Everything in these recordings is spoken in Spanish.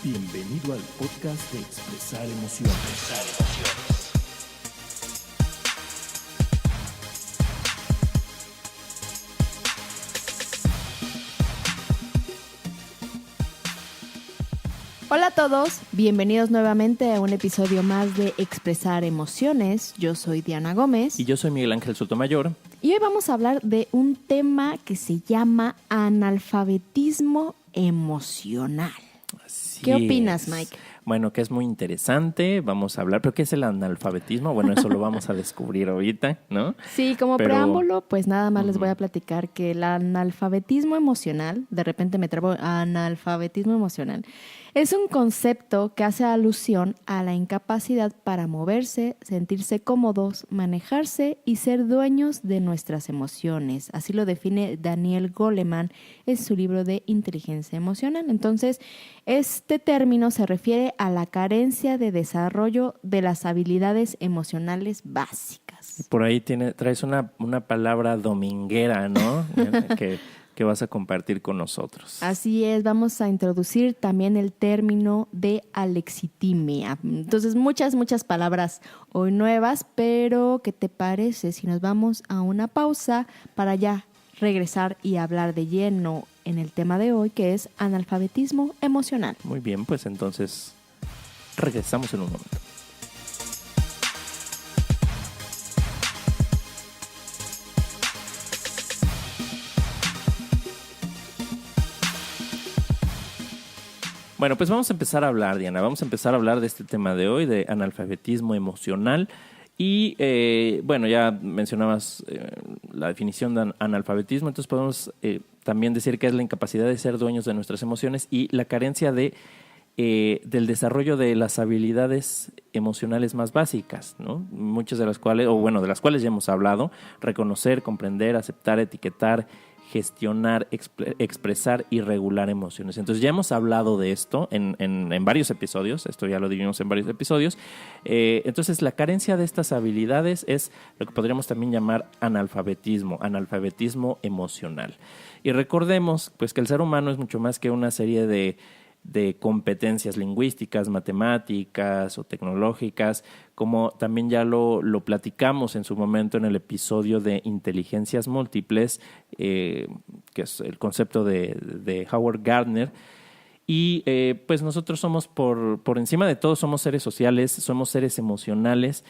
Bienvenido al podcast de Expresar Emociones. Hola a todos, bienvenidos nuevamente a un episodio más de Expresar Emociones. Yo soy Diana Gómez. Y yo soy Miguel Ángel Sotomayor. Y hoy vamos a hablar de un tema que se llama analfabetismo emocional. ¿Qué opinas, Mike? Bueno, que es muy interesante, vamos a hablar, pero ¿qué es el analfabetismo? Bueno, eso lo vamos a descubrir ahorita, ¿no? Sí, como preámbulo, pues nada más les voy a platicar que el analfabetismo emocional, de repente me trabo, analfabetismo emocional, es un concepto que hace alusión a la incapacidad para moverse, sentirse cómodos, manejarse y ser dueños de nuestras emociones. Así lo define Daniel Goleman en su libro de Inteligencia Emocional. Entonces, este término se refiere a la carencia de desarrollo de las habilidades emocionales básicas. Por ahí traes una palabra dominguera, ¿no? que vas a compartir con nosotros. Así es, vamos a introducir también el término de alexitimia. Entonces, muchas palabras hoy nuevas, pero ¿qué te parece si nos vamos a una pausa para ya regresar y hablar de lleno en el tema de hoy, que es analfabetismo emocional? Muy bien, pues entonces regresamos en un momento. Bueno, pues vamos a empezar a hablar, Diana. Vamos a empezar a hablar de este tema de hoy, de analfabetismo emocional. Y bueno, ya mencionabas la definición de analfabetismo, entonces podemos también decir que es la incapacidad de ser dueños de nuestras emociones y la carencia del desarrollo de las habilidades emocionales más básicas, ¿no? Muchas de las cuales, de las cuales ya hemos hablado: reconocer, comprender, aceptar, etiquetar, gestionar, expresar y regular emociones. Entonces ya hemos hablado de esto en varios episodios, esto ya lo dividimos en varios episodios. Entonces la carencia de estas habilidades es lo que podríamos también llamar analfabetismo emocional. Y recordemos pues que el ser humano es mucho más que una serie de competencias lingüísticas, matemáticas o tecnológicas, como también ya lo platicamos en su momento en el episodio de inteligencias múltiples, que es el concepto de Howard Gardner. Y pues nosotros somos, por encima de todo, somos seres sociales, somos seres emocionales,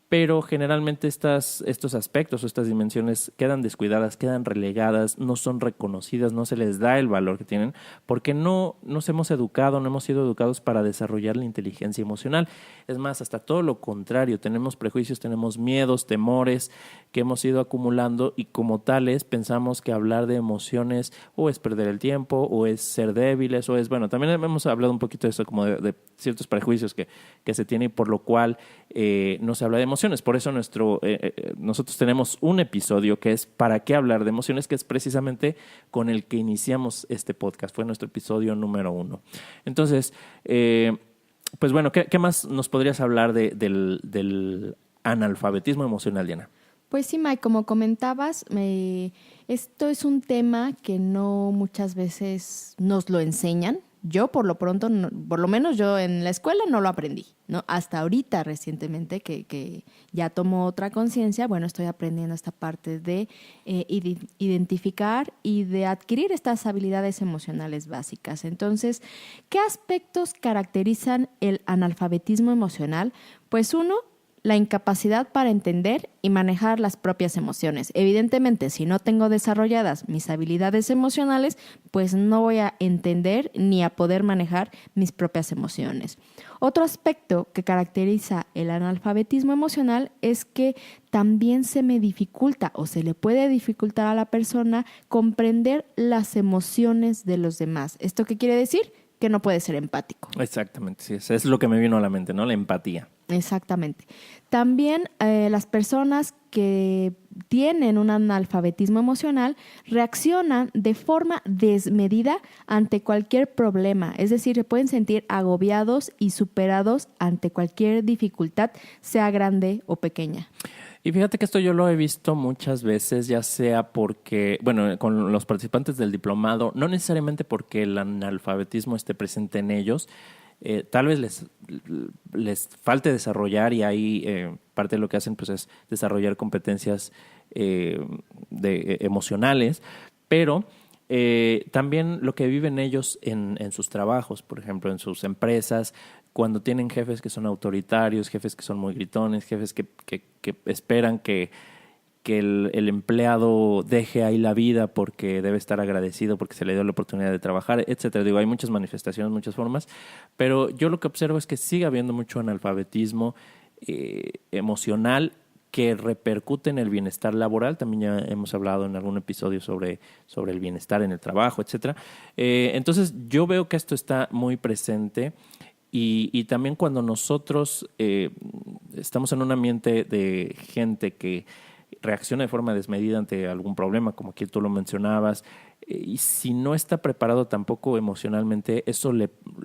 pero generalmente estos aspectos o estas dimensiones quedan descuidadas, quedan relegadas, no son reconocidas, no se les da el valor que tienen, porque no nos hemos educado, no hemos sido educados para desarrollar la inteligencia emocional. Es más, hasta todo lo contrario, tenemos prejuicios, tenemos miedos, temores que hemos ido acumulando y como tales pensamos que hablar de emociones o es perder el tiempo o es ser débiles o es, bueno, también hemos hablado un poquito de eso, como de ciertos prejuicios que se tienen y por lo cual no se habla de emociones. Por eso nosotros tenemos un episodio que es ¿para qué hablar de emociones?, que es precisamente con el que iniciamos este podcast. Fue nuestro episodio número 1. Entonces, pues bueno, ¿qué más nos podrías hablar del analfabetismo emocional, Diana? Pues sí, Mike, como comentabas, esto es un tema que no muchas veces nos lo enseñan. Yo, por lo pronto, por lo menos yo en la escuela no lo aprendí, ¿no? Hasta ahorita, recientemente, que ya tomo otra conciencia, bueno, estoy aprendiendo esta parte de identificar y de adquirir estas habilidades emocionales básicas. Entonces, ¿qué aspectos caracterizan el analfabetismo emocional? Pues uno, la incapacidad para entender y manejar las propias emociones. Evidentemente, si no tengo desarrolladas mis habilidades emocionales, pues no voy a entender ni a poder manejar mis propias emociones. Otro aspecto que caracteriza el analfabetismo emocional es que también se me dificulta o se le puede dificultar a la persona comprender las emociones de los demás. ¿Esto qué quiere decir? Que no puede ser empático. Exactamente, sí, es lo que me vino a la mente, ¿no? La empatía. Exactamente. También las personas que tienen un analfabetismo emocional reaccionan de forma desmedida ante cualquier problema, es decir, se pueden sentir agobiados y superados ante cualquier dificultad, sea grande o pequeña. Y fíjate que esto yo lo he visto muchas veces, ya sea porque, bueno, con los participantes del diplomado, no necesariamente porque el analfabetismo esté presente en ellos, tal vez les falte desarrollar, y ahí parte de lo que hacen pues es desarrollar competencias emocionales, pero también lo que viven ellos en sus trabajos, por ejemplo, en sus empresas, cuando tienen jefes que son autoritarios, jefes que son muy gritones, jefes que esperan que el empleado deje ahí la vida porque debe estar agradecido porque se le dio la oportunidad de trabajar, etcétera. Digo, hay muchas manifestaciones, muchas formas, pero yo lo que observo es que sigue habiendo mucho analfabetismo emocional que repercute en el bienestar laboral. También ya hemos hablado en algún episodio sobre el bienestar en el trabajo, etcétera. Entonces, yo veo que esto está muy presente y también cuando nosotros estamos en un ambiente de gente que reacciona de forma desmedida ante algún problema, como aquí tú lo mencionabas, y si no está preparado tampoco emocionalmente,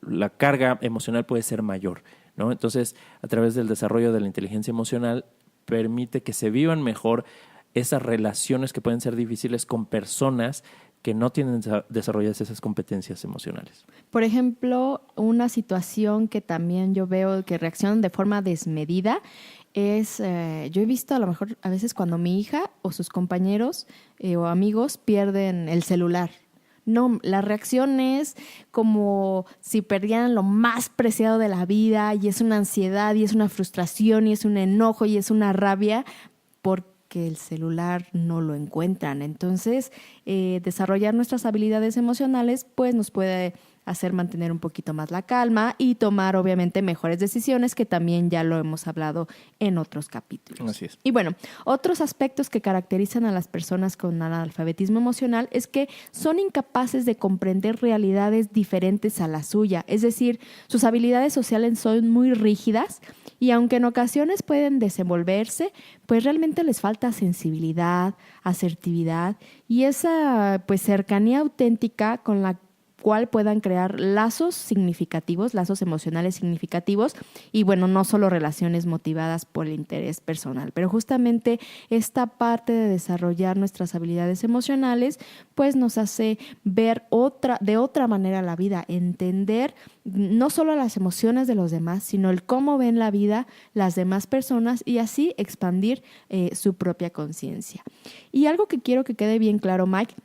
la carga emocional puede ser mayor, ¿no? Entonces, a través del desarrollo de la inteligencia emocional, permite que se vivan mejor esas relaciones que pueden ser difíciles con personas que no tienen desarrolladas esas competencias emocionales. Por ejemplo, una situación que también yo veo que reaccionan de forma desmedida es, yo he visto a lo mejor a veces cuando mi hija o sus compañeros o amigos pierden el celular. No, la reacción es como si perdieran lo más preciado de la vida, y es una ansiedad, y es una frustración, y es un enojo, y es una rabia porque el celular no lo encuentran. Entonces, desarrollar nuestras habilidades emocionales pues nos puede hacer mantener un poquito más la calma y tomar obviamente mejores decisiones, que también ya lo hemos hablado en otros capítulos. Así es. Y bueno, otros aspectos que caracterizan a las personas con analfabetismo emocional es que son incapaces de comprender realidades diferentes a la suya, es decir, sus habilidades sociales son muy rígidas y aunque en ocasiones pueden desenvolverse, pues realmente les falta sensibilidad, asertividad y esa pues cercanía auténtica con la cual puedan crear lazos significativos, lazos emocionales significativos y bueno, no solo relaciones motivadas por el interés personal, pero justamente esta parte de desarrollar nuestras habilidades emocionales pues nos hace ver de otra manera la vida, entender no solo las emociones de los demás, sino el cómo ven la vida las demás personas y así expandir su propia conciencia. Y algo que quiero que quede bien claro, Mike,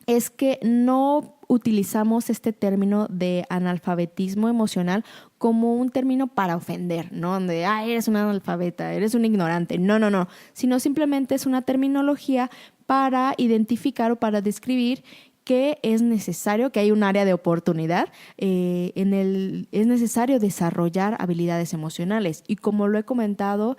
es que no utilizamos este término de analfabetismo emocional como un término para ofender, ¿no? Donde, eres un analfabeta, eres un ignorante. No. Sino simplemente es una terminología para identificar o para describir que es necesario, que hay un área de oportunidad, es necesario desarrollar habilidades emocionales. Y como lo he comentado,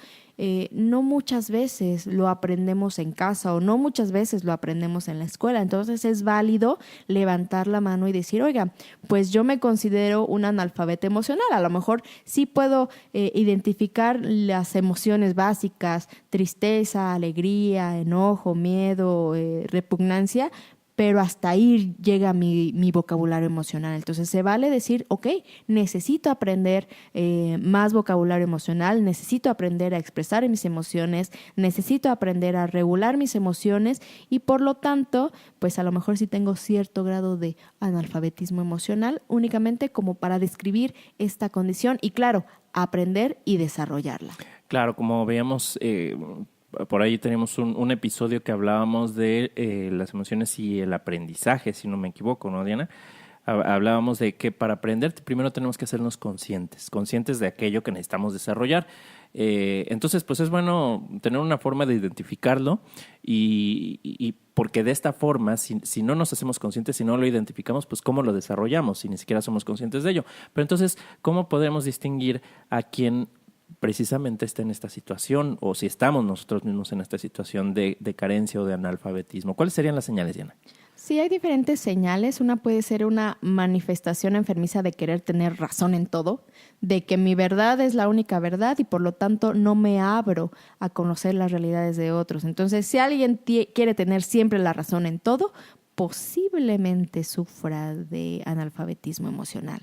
no muchas veces lo aprendemos en casa o no muchas veces lo aprendemos en la escuela. Entonces es válido levantar la mano y decir, oiga, pues yo me considero un analfabeta emocional. A lo mejor sí puedo identificar las emociones básicas, tristeza, alegría, enojo, miedo, repugnancia, pero hasta ahí llega mi vocabulario emocional. Entonces se vale decir, ok, necesito aprender más vocabulario emocional, necesito aprender a expresar mis emociones, necesito aprender a regular mis emociones y por lo tanto, pues a lo mejor sí tengo cierto grado de analfabetismo emocional, únicamente como para describir esta condición y claro, aprender y desarrollarla. Claro, como veíamos, por ahí tenemos un episodio que hablábamos de las emociones y el aprendizaje, si no me equivoco, ¿no, Diana? Hablábamos de que para aprender primero tenemos que hacernos conscientes de aquello que necesitamos desarrollar. Entonces, pues es bueno tener una forma de identificarlo y porque de esta forma, si no nos hacemos conscientes, si no lo identificamos, pues ¿cómo lo desarrollamos si ni siquiera somos conscientes de ello? Pero entonces, ¿cómo podemos distinguir a quién precisamente está en esta situación o si estamos nosotros mismos en esta situación de carencia o de analfabetismo? ¿Cuáles serían las señales, Diana? Sí, hay diferentes señales. Una puede ser una manifestación enfermiza de querer tener razón en todo, de que mi verdad es la única verdad y por lo tanto no me abro a conocer las realidades de otros. Entonces, si alguien quiere tener siempre la razón en todo, posiblemente sufra de analfabetismo emocional.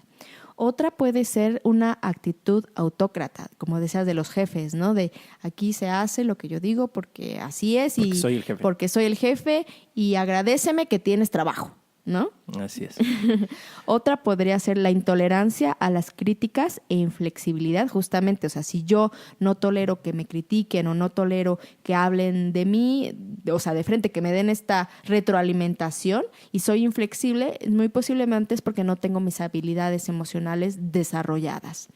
Otra puede ser una actitud autócrata, como decías de los jefes, ¿no? De aquí se hace lo que yo digo porque así es porque soy el jefe. Porque soy el jefe y agradéceme que tienes trabajo, ¿no? Así es. Otra podría ser la intolerancia a las críticas e inflexibilidad, justamente. O sea, si yo no tolero que me critiquen o no tolero que hablen de mí, o sea, de frente, que me den esta retroalimentación y soy inflexible, muy posiblemente es porque no tengo mis habilidades emocionales desarrolladas.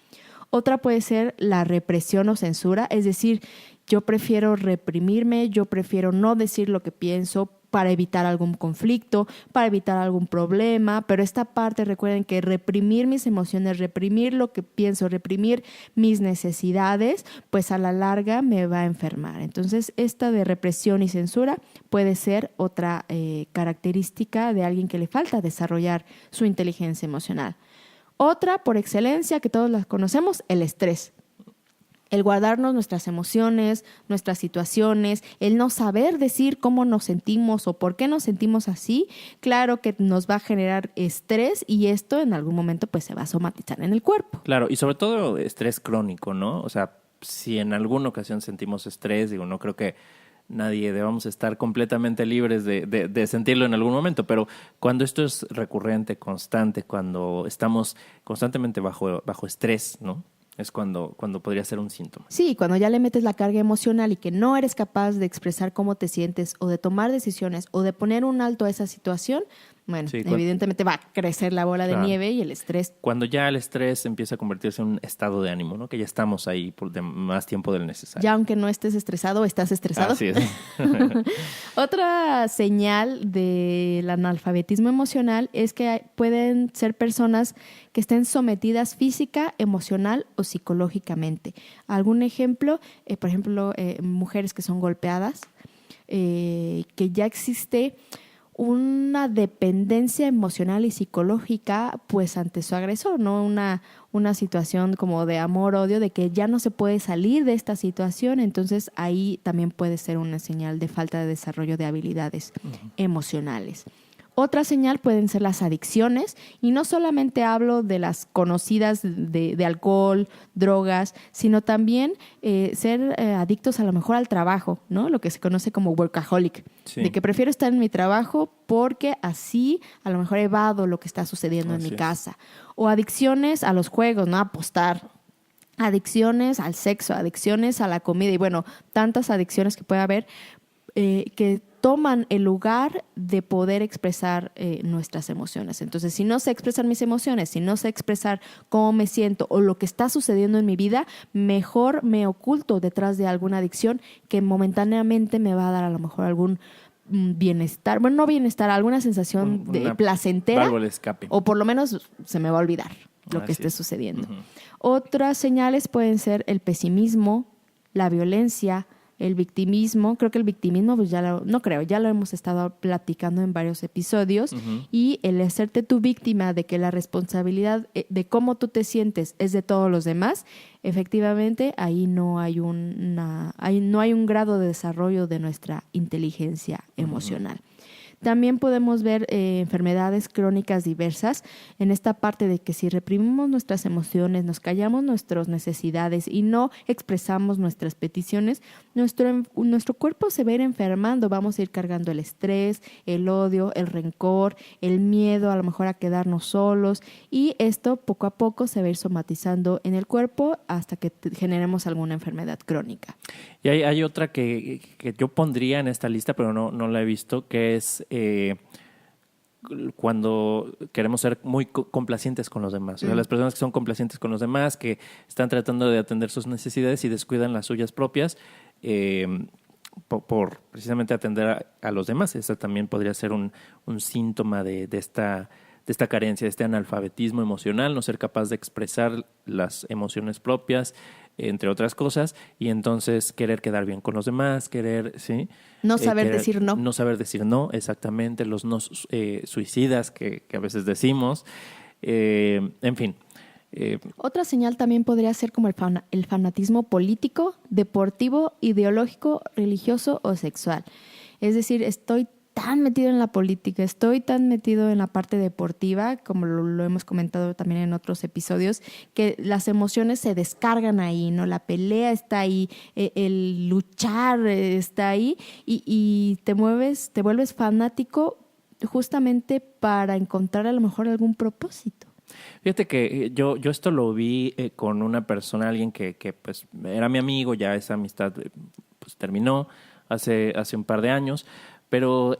Otra puede ser la represión o censura, es decir, yo prefiero reprimirme, yo prefiero no decir lo que pienso para evitar algún conflicto, para evitar algún problema, pero esta parte, recuerden que reprimir mis emociones, reprimir lo que pienso, reprimir mis necesidades, pues a la larga me va a enfermar. Entonces, esta de represión y censura puede ser otra característica de alguien que le falta desarrollar su inteligencia emocional. Otra, por excelencia, que todos la conocemos, el estrés. El guardarnos nuestras emociones, nuestras situaciones, el no saber decir cómo nos sentimos o por qué nos sentimos así, claro que nos va a generar estrés y esto en algún momento pues se va a somatizar en el cuerpo. Claro, y sobre todo estrés crónico, ¿no? O sea, si en alguna ocasión sentimos estrés, digo, no creo que nadie debamos estar completamente libres de sentirlo en algún momento, pero cuando esto es recurrente, constante, cuando estamos constantemente bajo estrés, ¿no? Es cuando podría ser un síntoma. Sí, cuando ya le metes la carga emocional y que no eres capaz de expresar cómo te sientes o de tomar decisiones o de poner un alto a esa situación, bueno, sí, evidentemente va a crecer la bola de nieve y el estrés. Cuando ya el estrés empieza a convertirse en un estado de ánimo, ¿no? Que ya estamos ahí por más tiempo del necesario. Ya aunque no estés estresado, estás estresado. Así es. Otra señal del analfabetismo emocional es que pueden ser personas que estén sometidas física, emocional o psicológicamente. Algún ejemplo, por ejemplo, mujeres que son golpeadas, que ya existe una dependencia emocional y psicológica pues ante su agresor, ¿no? Una situación como de amor-odio, de que ya no se puede salir de esta situación, entonces ahí también puede ser una señal de falta de desarrollo de habilidades emocionales. Otra señal pueden ser las adicciones, y no solamente hablo de las conocidas de alcohol, drogas, sino también ser adictos a lo mejor al trabajo, ¿no? Lo que se conoce como workaholic, sí. De que prefiero estar en mi trabajo porque así a lo mejor evado lo que está sucediendo en mi casa. O adicciones a los juegos, ¿no? Apostar. Adicciones al sexo, adicciones a la comida y bueno, tantas adicciones que puede haber que toman el lugar de poder expresar nuestras emociones. Entonces, si no sé expresar mis emociones, si no sé expresar cómo me siento o lo que está sucediendo en mi vida, mejor me oculto detrás de alguna adicción que momentáneamente me va a dar a lo mejor algún bienestar, bueno, no bienestar, alguna sensación de placentera. Válvula de escape. O por lo menos se me va a olvidar lo que esté sucediendo. Otras señales pueden ser el pesimismo, la violencia, el victimismo. Creo que el victimismo, pues ya lo hemos estado platicando en varios episodios. Y el hacerte tu víctima de que la responsabilidad de cómo tú te sientes es de todos los demás, efectivamente ahí no hay un grado de desarrollo de nuestra inteligencia emocional. También podemos ver enfermedades crónicas diversas en esta parte de que si reprimimos nuestras emociones, nos callamos nuestras necesidades y no expresamos nuestras peticiones, nuestro cuerpo se va a ir enfermando. Vamos a ir cargando el estrés, el odio, el rencor, el miedo a lo mejor a quedarnos solos, y esto poco a poco se va a ir somatizando en el cuerpo hasta que generemos alguna enfermedad crónica. Y hay otra que yo pondría en esta lista, pero no la he visto, que es cuando queremos ser muy complacientes con los demás. O sea, las personas que son complacientes con los demás, que están tratando de atender sus necesidades y descuidan las suyas propias por precisamente atender a los demás. Esa también podría ser un síntoma de esta carencia, de este analfabetismo emocional, no ser capaz de expresar las emociones propias, entre otras cosas, y entonces querer quedar bien con los demás, ¿sí? No saber decir no. No saber decir no, exactamente, los no suicidas que a veces decimos, en fin. Otra señal también podría ser como el fanatismo político, deportivo, ideológico, religioso o sexual. Es decir, estoy tan metido en la política, estoy tan metido en la parte deportiva, como lo hemos comentado también en otros episodios, que las emociones se descargan ahí, ¿no? La pelea está ahí, el luchar está ahí, y te vuelves fanático justamente para encontrar a lo mejor algún propósito. Fíjate que yo esto lo vi con una persona, alguien que pues era mi amigo, ya esa amistad pues terminó hace un par de años, pero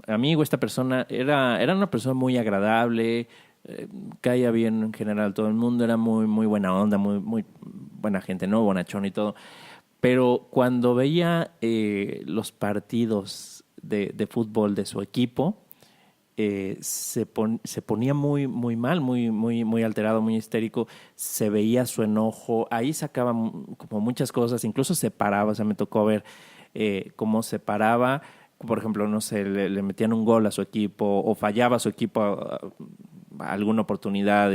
amigo, esta persona era una persona muy agradable, caía bien en general todo el mundo, era muy buena onda, muy buena gente, ¿no? Bonachón y todo. Pero cuando veía los partidos de fútbol de su equipo, se ponía muy mal, muy alterado, muy histérico. Se veía su enojo. Ahí sacaba como muchas cosas. Incluso se paraba. O sea, me tocó ver cómo se paraba. Por ejemplo, no sé, le metían un gol a su equipo o fallaba su equipo a alguna oportunidad,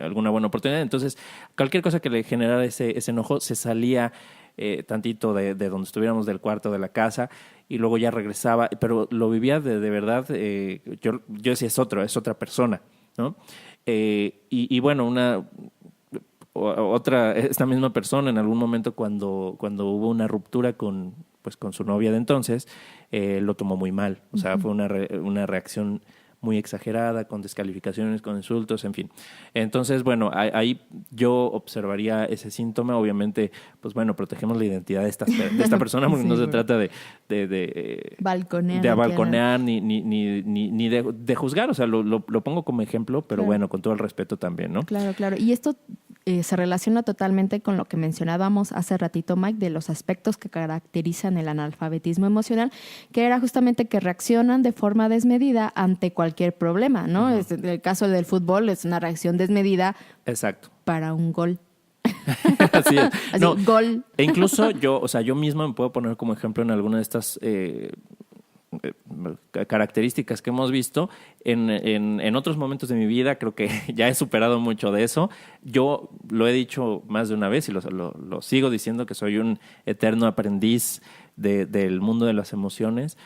alguna buena oportunidad. Entonces, cualquier cosa que le generara ese enojo se salía tantito de donde estuviéramos, del cuarto de la casa, y luego ya regresaba, pero lo vivía de verdad. Yo decía, es otra persona, ¿no? Y bueno, esta misma persona en algún momento cuando hubo una ruptura con su novia de entonces, lo tomó muy mal. O sea, fue una reacción muy exagerada, con descalificaciones, con insultos, en fin. Entonces, bueno, ahí yo observaría ese síntoma. Obviamente, pues bueno, protegemos la identidad de esta persona, porque sí, no se trata de balconear ni de juzgar. O sea, lo pongo como ejemplo, pero claro, bueno, con todo el respeto también, ¿no? Claro. Y esto se relaciona totalmente con lo que mencionábamos hace ratito, Mike, de los aspectos que caracterizan el analfabetismo emocional, que era justamente que reaccionan de forma desmedida ante cualquier problema, ¿no? Uh-huh. En el caso del fútbol es una reacción desmedida. Exacto. Para un gol. Así es. Así, no, gol. E incluso yo mismo me puedo poner como ejemplo en alguna de estas características que hemos visto en otros momentos de mi vida. Creo que ya he superado mucho de eso. Yo lo he dicho más de una vez y lo sigo diciendo, que soy un eterno aprendiz del mundo de las emociones.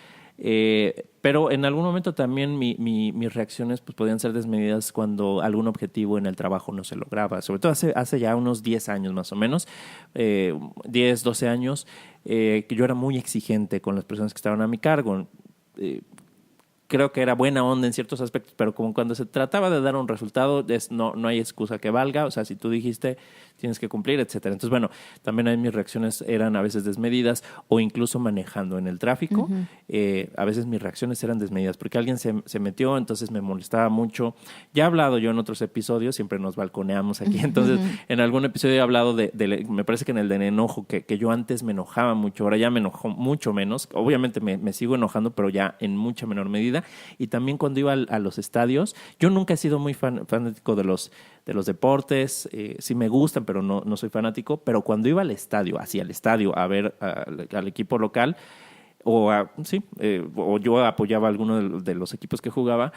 Pero en algún momento también mis reacciones pues podían ser desmedidas cuando algún objetivo en el trabajo no se lograba. Sobre todo hace ya unos 10 años más o menos, 10, 12 años, que yo era muy exigente con las personas que estaban a mi cargo. Creo que era buena onda en ciertos aspectos, pero como cuando se trataba de dar un resultado, no hay excusa que valga. O sea, si tú dijiste, tienes que cumplir, etcétera. Entonces, bueno, también ahí mis reacciones eran a veces desmedidas, o incluso manejando en el tráfico. Uh-huh. A veces mis reacciones eran desmedidas porque alguien se metió, entonces me molestaba mucho. Ya he hablado yo en otros episodios, siempre nos balconeamos aquí. Entonces, uh-huh, en algún episodio he hablado me parece que en el de enojo, que yo antes me enojaba mucho, ahora ya me enojo mucho menos. Obviamente me sigo enojando, pero ya en mucha menor medida. Y también cuando iba a los estadios, yo nunca he sido muy fanático de los deportes. Sí me gustan, pero no soy fanático. Pero cuando iba al estadio a ver al equipo local, o yo apoyaba a alguno de los equipos que jugaba,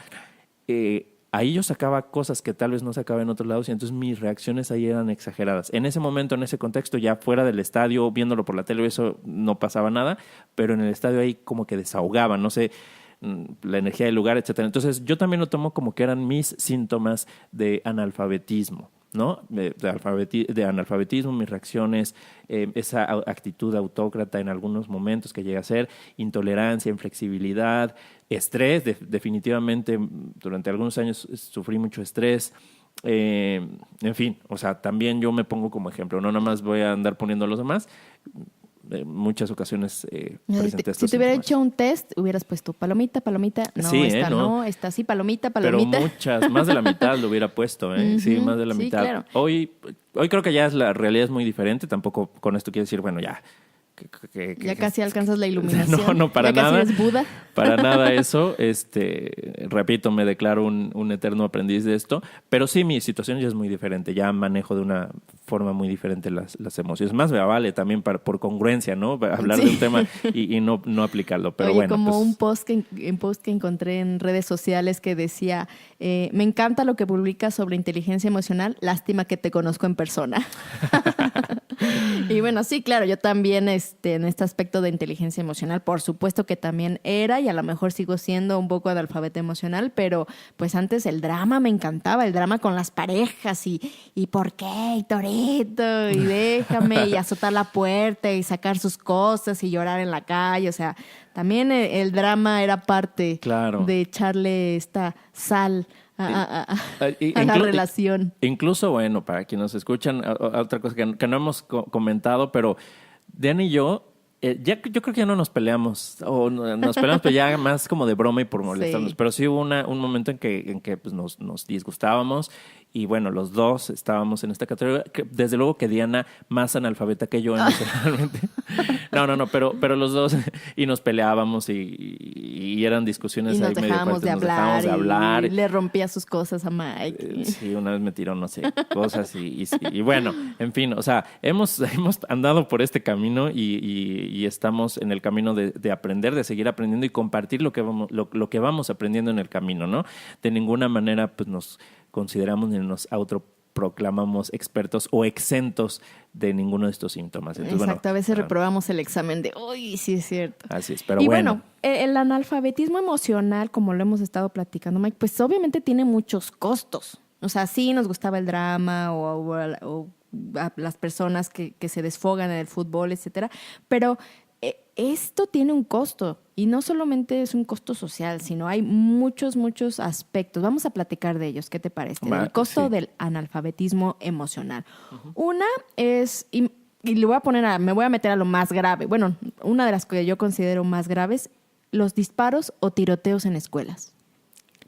ahí yo sacaba cosas que tal vez no sacaba en otros lados, y entonces mis reacciones ahí eran exageradas. En ese momento, en ese contexto, ya fuera del estadio, viéndolo por la tele, eso no pasaba nada, pero en el estadio ahí como que desahogaba, no sé, la energía del lugar, etcétera. Entonces yo también lo tomo como que eran mis síntomas de analfabetismo, ¿no? De analfabetismo, mis reacciones, esa actitud autócrata en algunos momentos que llega a ser, intolerancia, inflexibilidad, estrés. Definitivamente durante algunos años sufrí mucho estrés. En fin, o sea, también yo me pongo como ejemplo, no nada más voy a andar poniendo a los demás. En muchas ocasiones presenté estos Si te hubiera síntomas. Hecho un test, hubieras puesto palomita, no, sí, esta no, esta sí, palomita. Pero más de la mitad lo hubiera puesto, ¿eh? Uh-huh, sí, más de la mitad. Claro. Hoy creo que ya la realidad es muy diferente. Tampoco con esto quiero decir, bueno, ya. Ya casi alcanzas la iluminación. No, para ya nada. Casi eres Buda. Para nada eso. Repito, me declaro un eterno aprendiz de esto. Pero sí, mi situación ya es muy diferente. Ya manejo de una forma muy diferente las emociones. Más me vale también por congruencia, ¿no? Hablar de un tema y no aplicarlo. Pero Oye, bueno, como pues, un post que encontré en redes sociales que decía, me encanta lo que publicas sobre inteligencia emocional, lástima que te conozco en persona. Y bueno, sí, claro, yo también en este aspecto de inteligencia emocional, por supuesto que también era, y a lo mejor sigo siendo un poco analfabeta emocional, pero pues antes el drama me encantaba, el drama con las parejas y por qué, y torero, meto y déjame y azotar la puerta y sacar sus cosas y llorar en la calle. O sea, también el drama era parte de echarle esta sal a la relación. Incluso, bueno, para quienes nos escuchan, otra cosa que no hemos comentado, pero Diana y yo, yo creo que ya no nos peleamos, o nos peleamos, pero ya más como de broma y por molestarnos. Sí. Pero sí hubo un momento en que pues nos disgustábamos y bueno, los dos estábamos en esta categoría. Desde luego que Diana más analfabeta que yo emocionalmente. No, pero los dos y nos peleábamos y eran discusiones y ahí medio fuertes. Nos dejábamos de hablar. Y le rompía sus cosas a Mike. Sí, una vez me tiró, no sé, cosas y bueno, en fin, o sea, hemos andado por este camino y estamos en el camino de aprender, de seguir aprendiendo y compartir lo que vamos aprendiendo en el camino, ¿no? De ninguna manera pues nos consideramos ni nos autoproclamamos expertos o exentos de ninguno de estos síntomas. Entonces, exacto, a veces reprobamos el examen de, uy, sí es cierto. Así es, pero y bueno, el analfabetismo emocional, como lo hemos estado platicando, Mike, pues obviamente tiene muchos costos. O sea, sí nos gustaba el drama o a las personas que se desfogan en el fútbol, etcétera, pero esto tiene un costo y no solamente es un costo social, sino hay muchos aspectos. Vamos a platicar de ellos. ¿Qué te parece? El costo del analfabetismo emocional. Uh-huh. Una es, y le voy a poner me voy a meter a lo más grave. Bueno, una de las que yo considero más graves, los disparos o tiroteos en escuelas.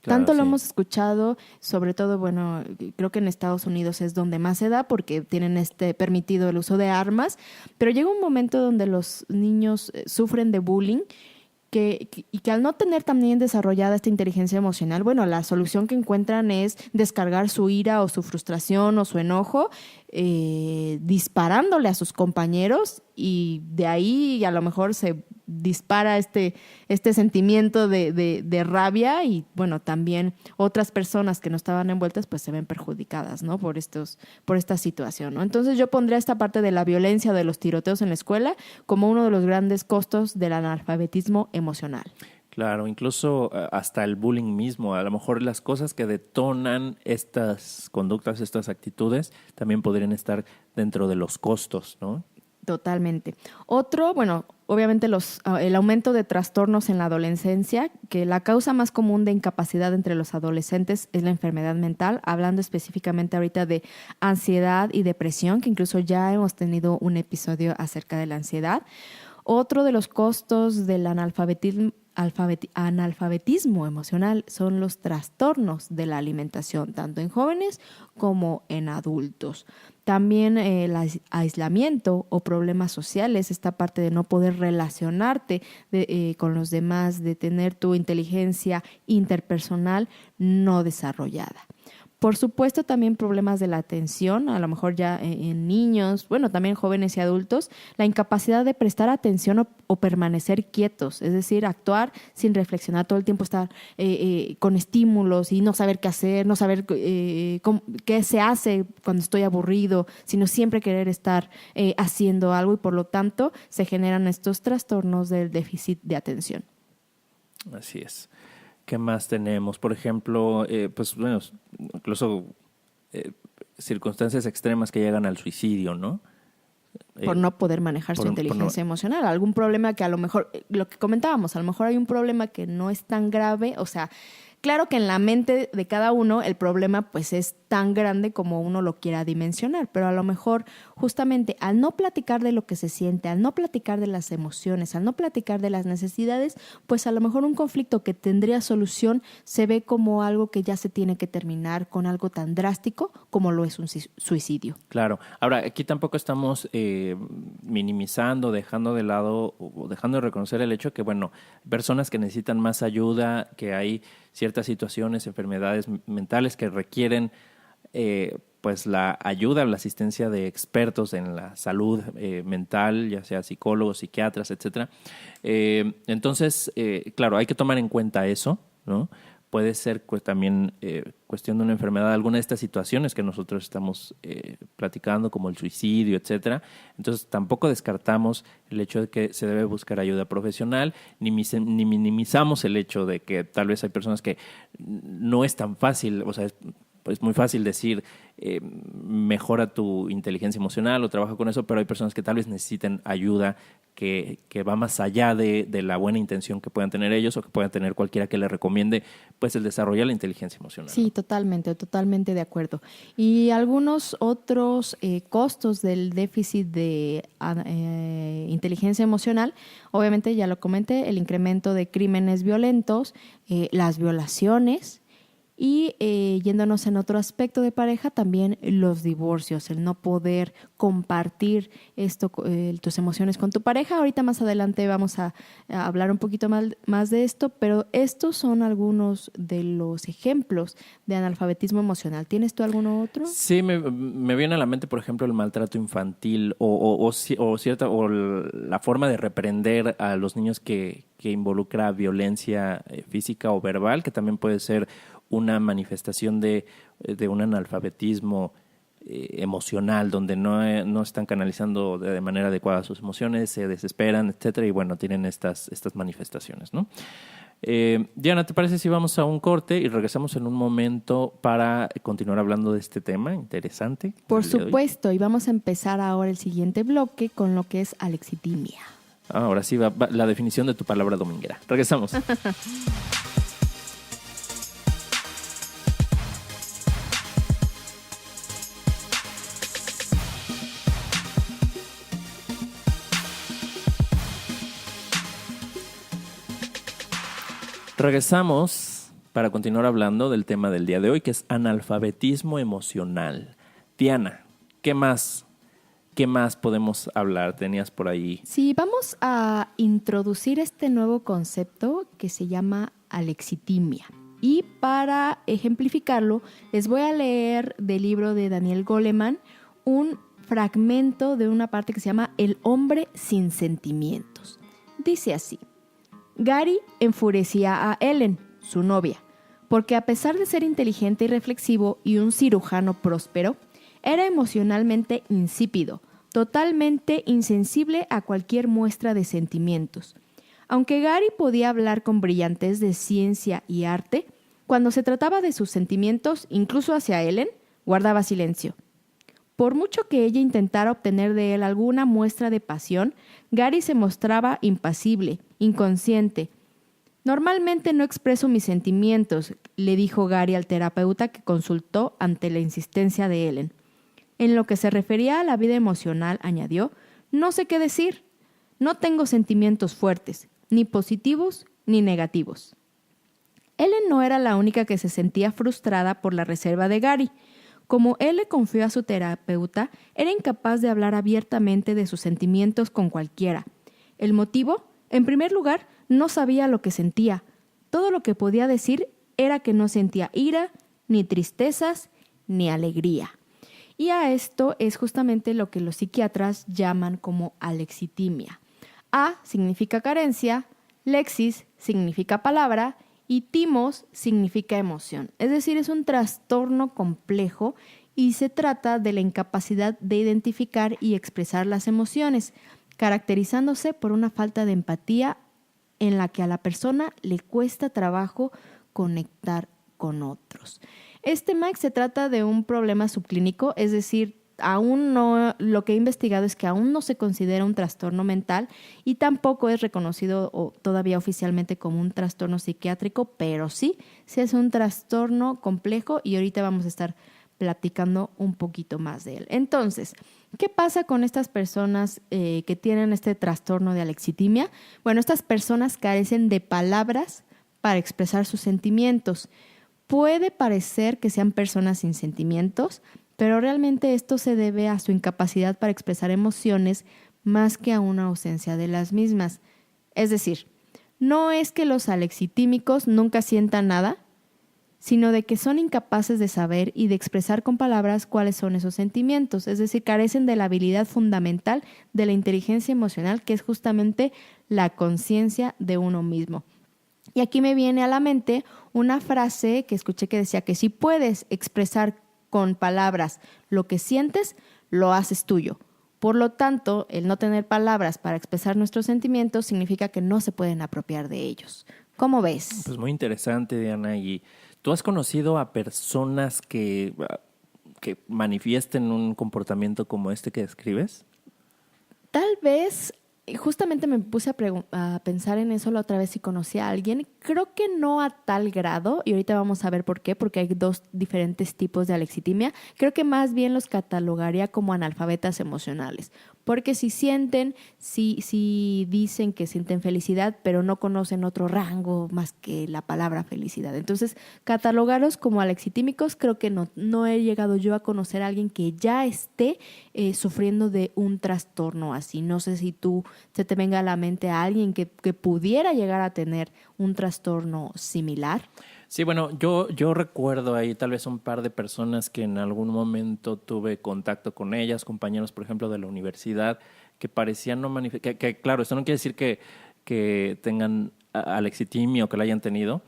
Claro, tanto lo hemos escuchado, sobre todo, bueno, creo que en Estados Unidos es donde más se da porque tienen permitido el uso de armas, pero llega un momento donde los niños sufren de bullying y que al no tener también desarrollada esta inteligencia emocional, bueno, la solución que encuentran es descargar su ira o su frustración o su enojo disparándole a sus compañeros y de ahí a lo mejor se dispara este sentimiento de rabia y bueno, también otras personas que no estaban envueltas pues se ven perjudicadas, ¿no? por esta situación, ¿no? Entonces yo pondría esta parte de la violencia de los tiroteos en la escuela como uno de los grandes costos del analfabetismo emocional. Claro, incluso hasta el bullying mismo, a lo mejor las cosas que detonan estas conductas, estas actitudes, también podrían estar dentro de los costos, ¿no? Totalmente. Otro, bueno, obviamente el aumento de trastornos en la adolescencia, que la causa más común de incapacidad entre los adolescentes es la enfermedad mental, hablando específicamente ahorita de ansiedad y depresión, que incluso ya hemos tenido un episodio acerca de la ansiedad. Otro de los costos del analfabetismo emocional son los trastornos de la alimentación, tanto en jóvenes como en adultos. También el aislamiento o problemas sociales, esta parte de no poder relacionarte con los demás, de tener tu inteligencia interpersonal no desarrollada. Por supuesto, también problemas de la atención, a lo mejor ya en niños, bueno, también jóvenes y adultos, la incapacidad de prestar atención o permanecer quietos, es decir, actuar sin reflexionar, todo el tiempo estar con estímulos y no saber qué hacer, no saber qué se hace cuando estoy aburrido, sino siempre querer estar haciendo algo y por lo tanto se generan estos trastornos del déficit de atención. Así es. ¿Qué más tenemos? Por ejemplo, pues bueno, incluso circunstancias extremas que llegan al suicidio, ¿no? Por no poder manejar su inteligencia emocional. Algún problema que a lo mejor, lo que comentábamos, a lo mejor hay un problema que no es tan grave, o sea, claro que en la mente de cada uno el problema pues es tan grande como uno lo quiera dimensionar, pero a lo mejor justamente al no platicar de lo que se siente, al no platicar de las emociones, al no platicar de las necesidades, pues a lo mejor un conflicto que tendría solución se ve como algo que ya se tiene que terminar con algo tan drástico como lo es un suicidio. Claro. Ahora, aquí tampoco estamos minimizando, dejando de lado o dejando de reconocer el hecho que, bueno, personas que necesitan más ayuda, que hay ciertas situaciones, enfermedades mentales que requieren pues la ayuda o la asistencia de expertos en la salud mental, ya sea psicólogos, psiquiatras, etcétera. Entonces, claro, hay que tomar en cuenta eso, ¿no? Puede ser también cuestión de una enfermedad, alguna de estas situaciones que nosotros estamos platicando, como el suicidio, etcétera. Entonces, tampoco descartamos el hecho de que se debe buscar ayuda profesional, ni minimizamos el hecho de que tal vez hay personas que no es tan fácil, o sea, pues muy fácil decir mejora tu inteligencia emocional o trabaja con eso, pero hay personas que tal vez necesiten ayuda que va más allá de la buena intención que puedan tener ellos o que puedan tener cualquiera que les recomiende pues el desarrollar la inteligencia emocional. Sí, ¿no? totalmente de acuerdo. Y algunos otros costos del déficit de inteligencia emocional, obviamente ya lo comenté, el incremento de crímenes violentos, las violaciones, y yéndonos en otro aspecto de pareja, también los divorcios, el no poder compartir tus emociones con tu pareja. Ahorita más adelante vamos a hablar un poquito más de esto, pero estos son algunos de los ejemplos de analfabetismo emocional. ¿Tienes tú alguno otro? Sí, me viene a la mente, por ejemplo, el maltrato infantil o la forma de reprender a los niños que involucra violencia física o verbal, que también puede ser una manifestación de un analfabetismo emocional, donde no están canalizando de manera adecuada sus emociones, se desesperan, etcétera, y bueno, tienen estas manifestaciones, ¿no? Diana, ¿te parece si vamos a un corte y regresamos en un momento para continuar hablando de este tema interesante? Por supuesto, y vamos a empezar ahora el siguiente bloque con lo que es alexitimia. Ahora sí va la definición de tu palabra dominguera. Regresamos. Regresamos para continuar hablando del tema del día de hoy, que es analfabetismo emocional. Diana, ¿qué más podemos hablar? Tenías por ahí. Sí, vamos a introducir este nuevo concepto que se llama alexitimia. Y para ejemplificarlo, les voy a leer del libro de Daniel Goleman un fragmento de una parte que se llama El hombre sin sentimientos. Dice así: Gary enfurecía a Ellen, su novia, porque a pesar de ser inteligente y reflexivo y un cirujano próspero, era emocionalmente insípido, totalmente insensible a cualquier muestra de sentimientos. Aunque Gary podía hablar con brillantez de ciencia y arte, cuando se trataba de sus sentimientos, incluso hacia Ellen, guardaba silencio. Por mucho que ella intentara obtener de él alguna muestra de pasión, Gary se mostraba impasible, inconsciente. Normalmente no expreso mis sentimientos, le dijo Gary al terapeuta que consultó ante la insistencia de Ellen. En lo que se refería a la vida emocional, añadió, no sé qué decir. No tengo sentimientos fuertes, ni positivos ni negativos. Ellen no era la única que se sentía frustrada por la reserva de Gary. Como él le confió a su terapeuta, era incapaz de hablar abiertamente de sus sentimientos con cualquiera. ¿El motivo? En primer lugar, no sabía lo que sentía. Todo lo que podía decir era que no sentía ira, ni tristezas, ni alegría. Y a esto es justamente lo que los psiquiatras llaman como alexitimia. A significa carencia, lexis significa palabra y timos significa emoción. Es decir, es un trastorno complejo y se trata de la incapacidad de identificar y expresar las emociones, caracterizándose por una falta de empatía en la que a la persona le cuesta trabajo conectar con otros. Max, se trata de un problema subclínico, es decir, lo que he investigado es que aún no se considera un trastorno mental y tampoco es reconocido todavía oficialmente como un trastorno psiquiátrico, pero sí es un trastorno complejo y ahorita vamos a estar platicando un poquito más de él. Entonces, ¿qué pasa con estas personas que tienen este trastorno de alexitimia? Bueno, estas personas carecen de palabras para expresar sus sentimientos. Puede parecer que sean personas sin sentimientos, pero realmente esto se debe a su incapacidad para expresar emociones más que a una ausencia de las mismas. Es decir, no es que los alexitímicos nunca sientan nada, sino de que son incapaces de saber y de expresar con palabras cuáles son esos sentimientos. Es decir, carecen de la habilidad fundamental de la inteligencia emocional, que es justamente la conciencia de uno mismo. Y aquí me viene a la mente una frase que escuché que decía que si puedes expresar con palabras lo que sientes, lo haces tuyo. Por lo tanto, el no tener palabras para expresar nuestros sentimientos significa que no se pueden apropiar de ellos. ¿Cómo ves? Pues muy interesante, Diana. ¿Y tú has conocido a personas que manifiesten un comportamiento como este que describes? Tal vez, justamente me puse a pensar en eso la otra vez si conocí a alguien. Creo que no a tal grado, y ahorita vamos a ver por qué, porque hay dos diferentes tipos de alexitimia. Creo que más bien los catalogaría como analfabetas emocionales, porque si sienten, si dicen que sienten felicidad, pero no conocen otro rango más que la palabra felicidad. Entonces, catalogarlos como alexitímicos, creo que no he llegado yo a conocer a alguien que ya esté sufriendo de un trastorno así. No sé si tú se te venga a la mente a alguien que pudiera llegar a tener un trastorno similar. Sí, bueno, yo recuerdo ahí tal vez un par de personas que en algún momento tuve contacto con ellas, compañeros, por ejemplo, de la universidad, que parecían no manifestar, que claro, esto no quiere decir que tengan alexitimia o que la hayan tenido,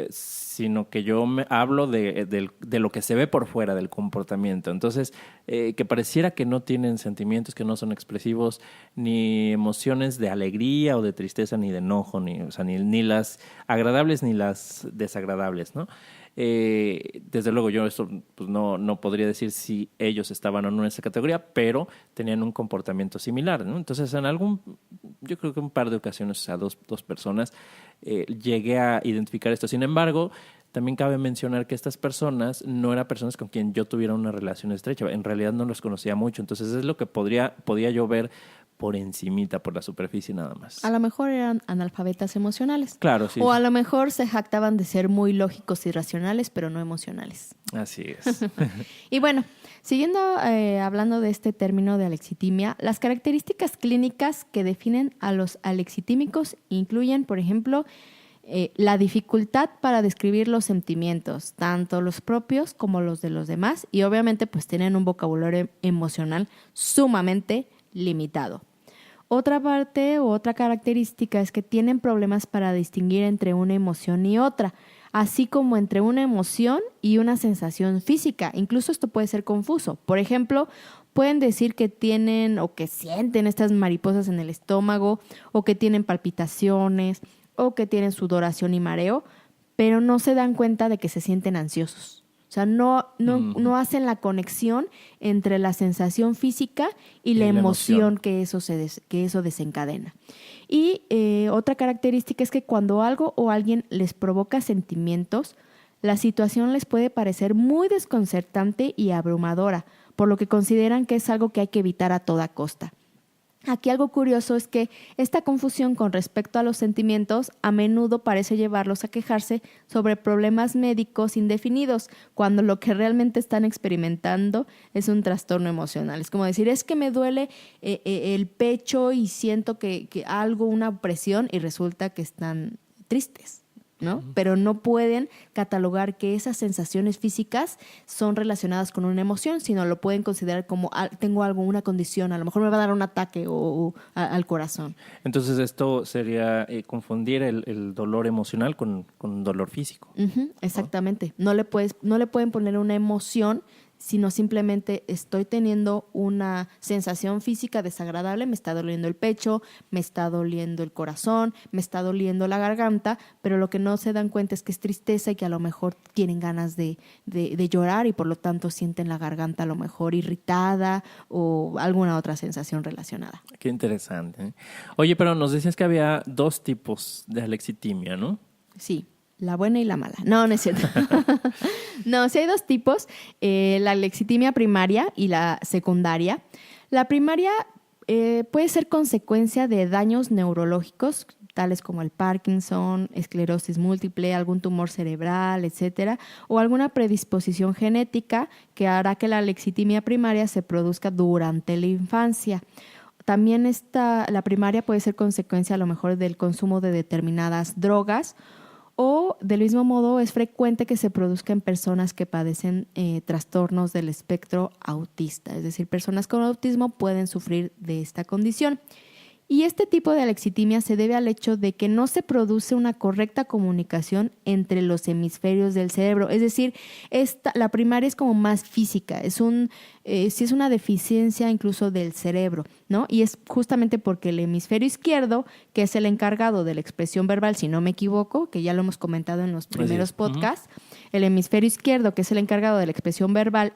sino que yo hablo de lo que se ve por fuera del comportamiento. Entonces, que pareciera que no tienen sentimientos, que no son expresivos, ni emociones de alegría o de tristeza, ni de enojo, o sea, ni las agradables ni las desagradables, ¿no? Desde luego yo eso pues no podría decir si ellos estaban o no en esa categoría, pero tenían un comportamiento similar, ¿no? Entonces yo creo que un par de ocasiones a dos personas llegué a identificar esto. Sin embargo, también cabe mencionar que estas personas no eran personas con quien yo tuviera una relación estrecha. En realidad no los conocía mucho. Entonces es lo que podía yo ver por encimita, por la superficie nada más. A lo mejor eran analfabetas emocionales. Claro, sí. O a lo mejor se jactaban de ser muy lógicos y racionales, pero no emocionales. Así es. Y bueno, siguiendo hablando de este término de alexitimia, las características clínicas que definen a los alexitímicos incluyen, por ejemplo, la dificultad para describir los sentimientos, tanto los propios como los de los demás, y obviamente pues tienen un vocabulario emocional sumamente limitado. Otra parte o otra característica es que tienen problemas para distinguir entre una emoción y otra, así como entre una emoción y una sensación física. Incluso esto puede ser confuso. Por ejemplo, pueden decir que tienen o que sienten estas mariposas en el estómago, o que tienen palpitaciones, o que tienen sudoración y mareo, pero no se dan cuenta de que se sienten ansiosos. O sea, no hacen la conexión entre la sensación física y la emoción que eso desencadena. Y otra característica es que cuando algo o alguien les provoca sentimientos, la situación les puede parecer muy desconcertante y abrumadora, por lo que consideran que es algo que hay que evitar a toda costa. Aquí algo curioso es que esta confusión con respecto a los sentimientos a menudo parece llevarlos a quejarse sobre problemas médicos indefinidos, cuando lo que realmente están experimentando es un trastorno emocional. Es como decir, es que me duele el pecho y siento que algo, una opresión, y resulta que están tristes, ¿no? Pero no pueden catalogar que esas sensaciones físicas son relacionadas con una emoción, sino lo pueden considerar como tengo algo, una condición, a lo mejor me va a dar un ataque al corazón. Entonces esto sería confundir el dolor emocional con dolor físico. Exactamente. No le pueden poner una emoción, sino simplemente estoy teniendo una sensación física desagradable, me está doliendo el pecho, me está doliendo el corazón, me está doliendo la garganta, pero lo que no se dan cuenta es que es tristeza y que a lo mejor tienen ganas de llorar y por lo tanto sienten la garganta a lo mejor irritada o alguna otra sensación relacionada. Qué interesante, ¿eh? Oye, pero nos decías que había dos tipos de alexitimia, ¿no? Sí. La buena y la mala. No es cierto. No, sí hay dos tipos, la alexitimia primaria y la secundaria. La primaria puede ser consecuencia de daños neurológicos, tales como el Parkinson, esclerosis múltiple, algún tumor cerebral, etcétera, o alguna predisposición genética que hará que la alexitimia primaria se produzca durante la infancia. También la primaria puede ser consecuencia a lo mejor del consumo de determinadas drogas, o del mismo modo es frecuente que se produzca en personas que padecen trastornos del espectro autista, es decir, personas con autismo pueden sufrir de esta condición. Y este tipo de alexitimia se debe al hecho de que no se produce una correcta comunicación entre los hemisferios del cerebro. Es decir, la primaria es como más física, sí es una deficiencia incluso del cerebro, ¿no? Y es justamente porque el hemisferio izquierdo, que es el encargado de la expresión verbal, si no me equivoco, que ya lo hemos comentado en los primeros podcasts, el hemisferio izquierdo, que es el encargado de la expresión verbal,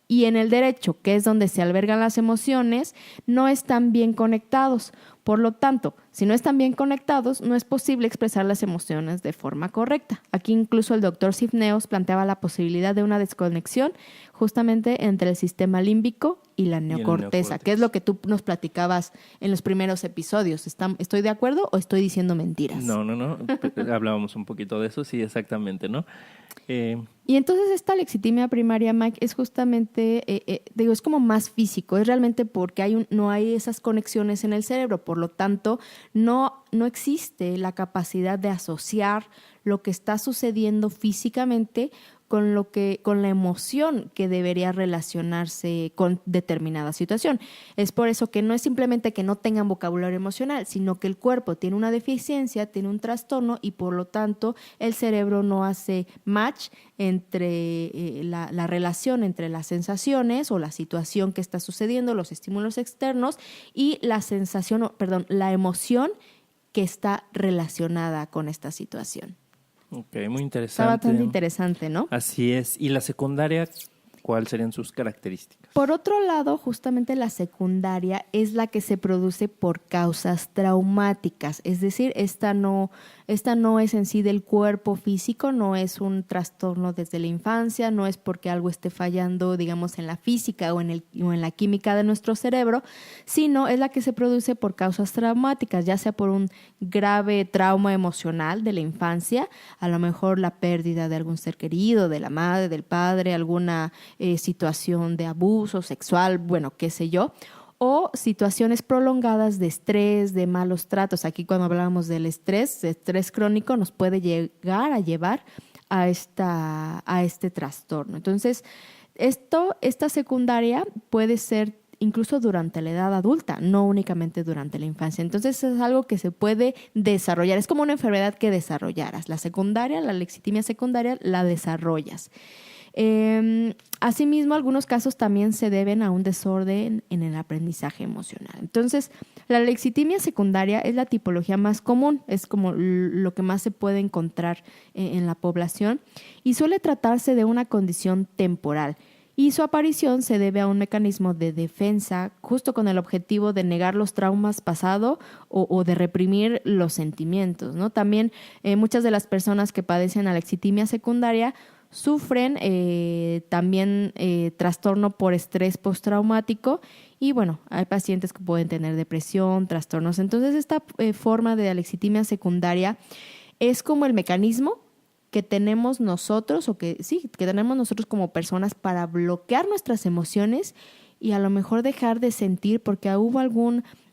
y en el derecho, que es donde se albergan las emociones, no están bien conectados. Por lo tanto, si no están bien conectados, no es posible expresar las emociones de forma correcta. Aquí incluso el doctor Cisneros planteaba la posibilidad de una desconexión justamente entre el sistema límbico y la neocorteza, que es lo que tú nos platicabas en los primeros episodios. ¿Estoy de acuerdo o estoy diciendo mentiras? No. Hablábamos un poquito de eso, sí, exactamente, ¿no? Y entonces esta alexitimia primaria, Mike, es justamente, es como más físico, es realmente porque no hay esas conexiones en el cerebro, por lo tanto, no existe la capacidad de asociar lo que está sucediendo físicamente con la emoción que debería relacionarse con determinada situación. Es por eso que no es simplemente que no tengan vocabulario emocional, sino que el cuerpo tiene una deficiencia, tiene un trastorno y por lo tanto el cerebro no hace match entre la relación entre las sensaciones o la situación que está sucediendo, los estímulos externos y la emoción que está relacionada con esta situación. Ok, muy interesante. Está bastante interesante, ¿no? Así es. ¿Y la secundaria, cuáles serían sus características? Por otro lado, justamente la secundaria es la que se produce por causas traumáticas. Es decir, esta no es en sí del cuerpo físico, no es un trastorno desde la infancia, no es porque algo esté fallando, digamos, en la física o en la química de nuestro cerebro, sino es la que se produce por causas traumáticas, ya sea por un grave trauma emocional de la infancia, a lo mejor la pérdida de algún ser querido, de la madre, del padre, alguna situación de abuso sexual, bueno, qué sé yo, o situaciones prolongadas de estrés, de malos tratos. Aquí cuando hablábamos del estrés crónico nos puede llegar a llevar a este trastorno. Entonces, esta secundaria puede ser incluso durante la edad adulta, no únicamente durante la infancia. Entonces es algo que se puede desarrollar, es como una enfermedad que desarrollaras. La secundaria, la alexitimia secundaria, la desarrollas. Asimismo, algunos casos también se deben a un desorden en el aprendizaje emocional. Entonces, la alexitimia secundaria es la tipología más común, es como lo que más se puede encontrar en la población y suele tratarse de una condición temporal. Y su aparición se debe a un mecanismo de defensa justo con el objetivo de negar los traumas pasados o de reprimir los sentimientos, ¿no? También muchas de las personas que padecen alexitimia secundaria sufren también trastorno por estrés postraumático y bueno, hay pacientes que pueden tener depresión, trastornos. Entonces esta forma de alexitimia secundaria es como el mecanismo que tenemos nosotros que tenemos nosotros como personas para bloquear nuestras emociones y a lo mejor dejar de sentir porque hubo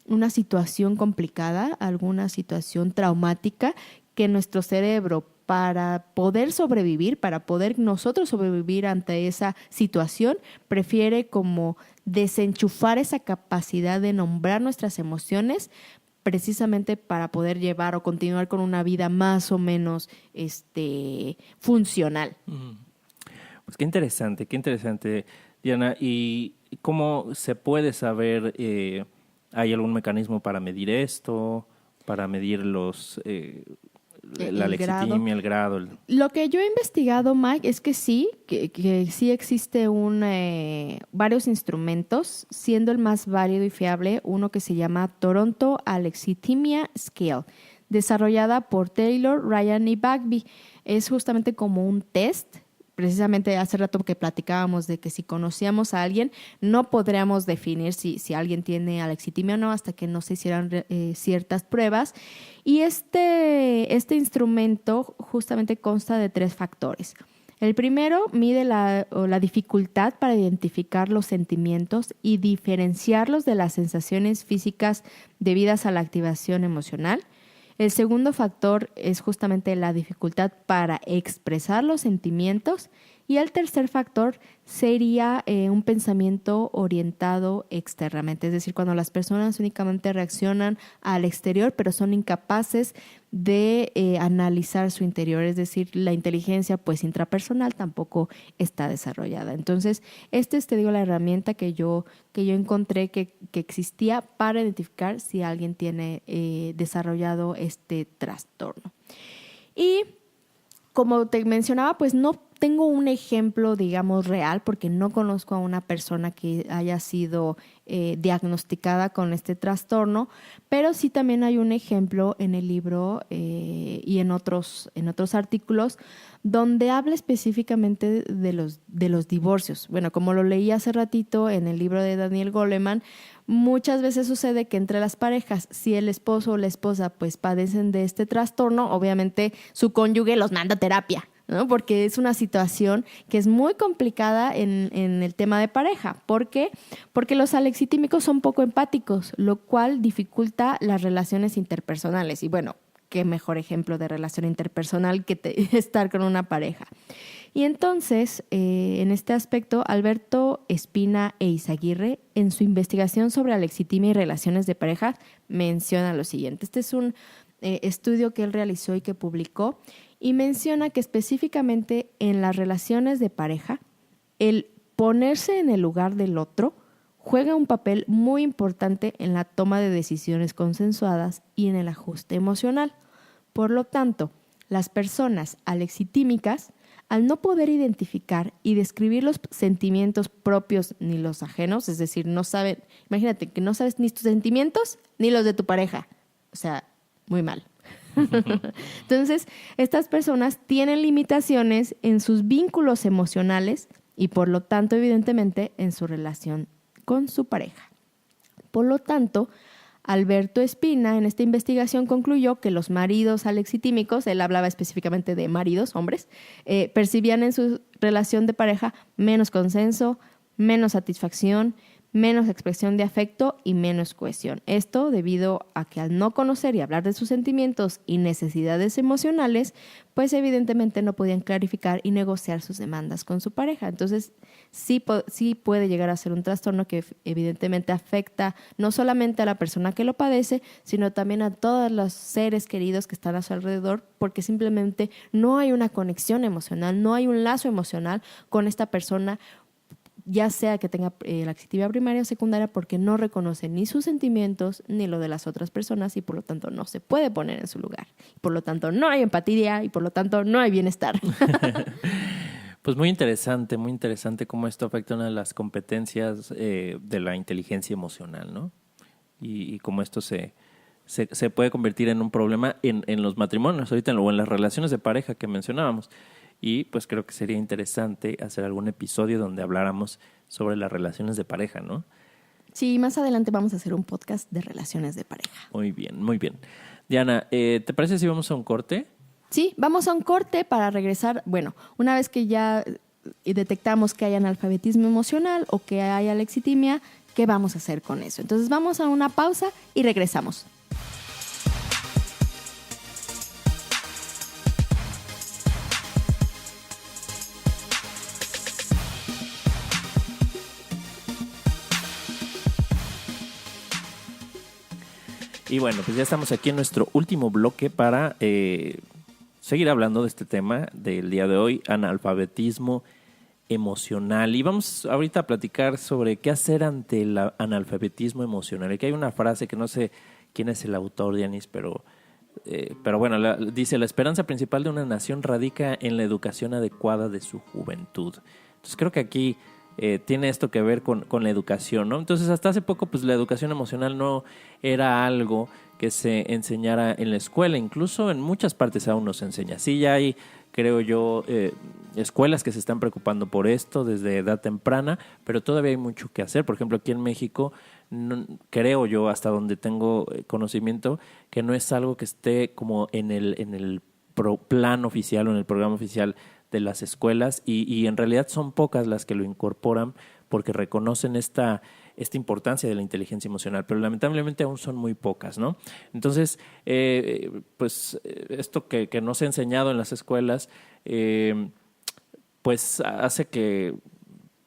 una situación complicada, alguna situación traumática que nuestro cerebro para poder sobrevivir, para poder nosotros sobrevivir ante esa situación, prefiere como desenchufar esa capacidad de nombrar nuestras emociones precisamente para poder llevar o continuar con una vida más o menos funcional. Pues qué interesante, Diana. ¿Y cómo se puede saber, hay algún mecanismo para medir esto, para medir la alexitimia, el grado? Lo que yo he investigado, Mike, es que sí, que sí existe varios instrumentos, siendo el más válido y fiable uno que se llama Toronto Alexithymia Scale, desarrollada por Taylor, Ryan y Bagby. Es justamente como un test. Precisamente hace rato que platicábamos de que si conocíamos a alguien, no podríamos definir si alguien tiene alexitimia o no hasta que no se hicieran ciertas pruebas. Y este instrumento justamente consta de 3 factores. El primero mide la dificultad para identificar los sentimientos y diferenciarlos de las sensaciones físicas debidas a la activación emocional. El segundo factor es justamente la dificultad para expresar los sentimientos Y el tercer factor sería un pensamiento orientado externamente, es decir, cuando las personas únicamente reaccionan al exterior, pero son incapaces de analizar su interior, es decir, la inteligencia pues intrapersonal tampoco está desarrollada. Entonces, esta es, te digo, la herramienta que yo encontré que existía para identificar si alguien tiene desarrollado este trastorno. Y como te mencionaba, pues no tengo un ejemplo, digamos, real, porque no conozco a una persona que haya sido diagnosticada con este trastorno, pero sí también hay un ejemplo en el libro y en otros artículos donde habla específicamente de los divorcios. Bueno, como lo leí hace ratito en el libro de Daniel Goleman, muchas veces sucede que entre las parejas, si el esposo o la esposa pues padecen de este trastorno, obviamente su cónyuge los manda a terapia, ¿no? Porque es una situación que es muy complicada en el tema de pareja. ¿Por qué? Porque los alexitímicos son poco empáticos, lo cual dificulta las relaciones interpersonales. Y bueno, qué mejor ejemplo de relación interpersonal que estar con una pareja. Y entonces, en este aspecto, Alberto Espina e Izaguirre, en su investigación sobre alexitimia y relaciones de pareja, menciona lo siguiente. Este es un estudio que él realizó y que publicó, y menciona que específicamente en las relaciones de pareja, el ponerse en el lugar del otro juega un papel muy importante en la toma de decisiones consensuadas y en el ajuste emocional. Por lo tanto, las personas alexitímicas, al no poder identificar y describir los sentimientos propios ni los ajenos, es decir, no saben, imagínate que no sabes ni tus sentimientos ni los de tu pareja, o sea, muy mal. Entonces, estas personas tienen limitaciones en sus vínculos emocionales y por lo tanto, evidentemente, en su relación con su pareja. Por lo tanto, Alberto Espina en esta investigación concluyó que los maridos alexitímicos, él hablaba específicamente de maridos, hombres, percibían en su relación de pareja menos consenso, menos satisfacción, menos expresión de afecto y menos cohesión. Esto debido a que al no conocer y hablar de sus sentimientos y necesidades emocionales, pues evidentemente no podían clarificar y negociar sus demandas con su pareja. Entonces, sí puede llegar a ser un trastorno que evidentemente afecta no solamente a la persona que lo padece, sino también a todos los seres queridos que están a su alrededor, porque simplemente no hay una conexión emocional, no hay un lazo emocional con esta persona, ya sea que tenga laxitividad primaria o secundaria, porque no reconoce ni sus sentimientos ni lo de las otras personas y por lo tanto no se puede poner en su lugar. Por lo tanto no hay empatía y por lo tanto no hay bienestar. Pues muy interesante cómo esto afecta una de las competencias de la inteligencia emocional, ¿no? Y cómo esto se puede convertir en un problema en los matrimonios, ahorita o en las relaciones de pareja que mencionábamos. Y pues creo que sería interesante hacer algún episodio donde habláramos sobre las relaciones de pareja, ¿no? Sí, más adelante vamos a hacer un podcast de relaciones de pareja. Muy bien, muy bien. Diana, ¿te parece si vamos a un corte? Sí, vamos a un corte para regresar. Bueno, una vez que ya detectamos que hay analfabetismo emocional o que hay alexitimia, ¿qué vamos a hacer con eso? Entonces vamos a una pausa y regresamos. Y bueno, pues ya estamos aquí en nuestro último bloque para seguir hablando de este tema del día de hoy, analfabetismo emocional. Y vamos ahorita a platicar sobre qué hacer ante el analfabetismo emocional. Aquí hay una frase que no sé quién es el autor, Dianis, pero bueno, dice: la esperanza principal de una nación radica en la educación adecuada de su juventud. Entonces creo que aquí tiene esto que ver con la educación, ¿no? Entonces hasta hace poco pues la educación emocional no era algo que se enseñara en la escuela, incluso en muchas partes aún no se enseña. Sí, ya hay, creo yo, escuelas que se están preocupando por esto desde edad temprana, pero todavía hay mucho que hacer. Por ejemplo, aquí en México, no, creo yo, hasta donde tengo conocimiento, que no es algo que esté como en el plan oficial o en el programa oficial de las escuelas y en realidad son pocas las que lo incorporan porque reconocen esta importancia de la inteligencia emocional, pero lamentablemente aún son muy pocas, ¿no? Entonces, pues esto que no se ha enseñado en las escuelas, pues hace que,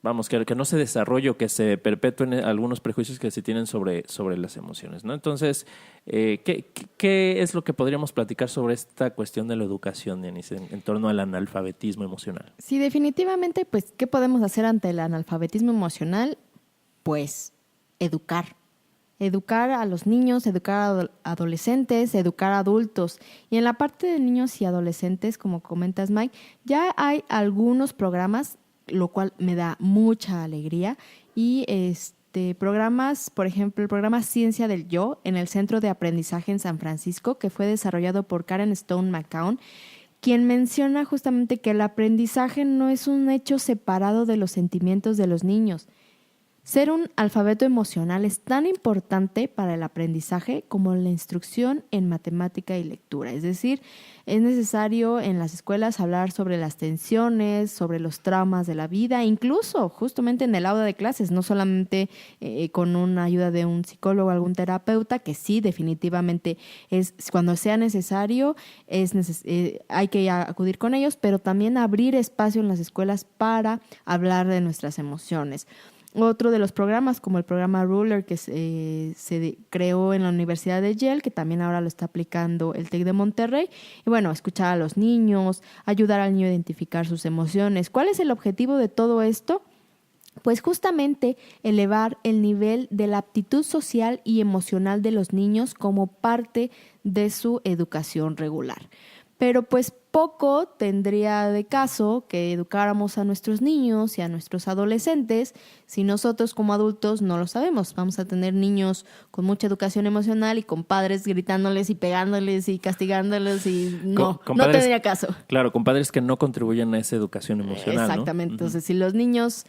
vamos, que no se desarrolle o que se perpetúen algunos prejuicios que se tienen sobre las emociones, ¿no? Entonces, ¿qué es lo que podríamos platicar sobre esta cuestión de la educación, Denise, en torno al analfabetismo emocional? Sí, definitivamente, pues, ¿qué podemos hacer ante el analfabetismo emocional? Pues, educar. Educar a los niños, educar a adolescentes, educar a adultos. Y en la parte de niños y adolescentes, como comentas, Mike, ya hay algunos programas, lo cual me da mucha alegría. Y programas, por ejemplo, el programa Ciencia del Yo en el Centro de Aprendizaje en San Francisco, que fue desarrollado por Karen Stone McCown, quien menciona justamente que el aprendizaje no es un hecho separado de los sentimientos de los niños. Ser un alfabeto emocional es tan importante para el aprendizaje como la instrucción en matemática y lectura. Es decir, es necesario en las escuelas hablar sobre las tensiones, sobre los traumas de la vida, incluso justamente en el aula de clases, no solamente con una ayuda de un psicólogo o algún terapeuta, que sí, definitivamente es cuando sea necesario, hay que acudir con ellos, pero también abrir espacio en las escuelas para hablar de nuestras emociones. Otro de los programas, como el programa Ruler, que se creó en la Universidad de Yale, que también ahora lo está aplicando el TEC de Monterrey. Y bueno, escuchar a los niños, ayudar al niño a identificar sus emociones. ¿Cuál es el objetivo de todo esto? Pues justamente elevar el nivel de la aptitud social y emocional de los niños como parte de su educación regular. Pero pues poco tendría de caso que educáramos a nuestros niños y a nuestros adolescentes si nosotros como adultos no lo sabemos. Vamos a tener niños con mucha educación emocional y con padres gritándoles y pegándoles y castigándoles y no tendría caso. Claro, con padres que no contribuyen a esa educación emocional, Exactamente. ¿no? Entonces, si los niños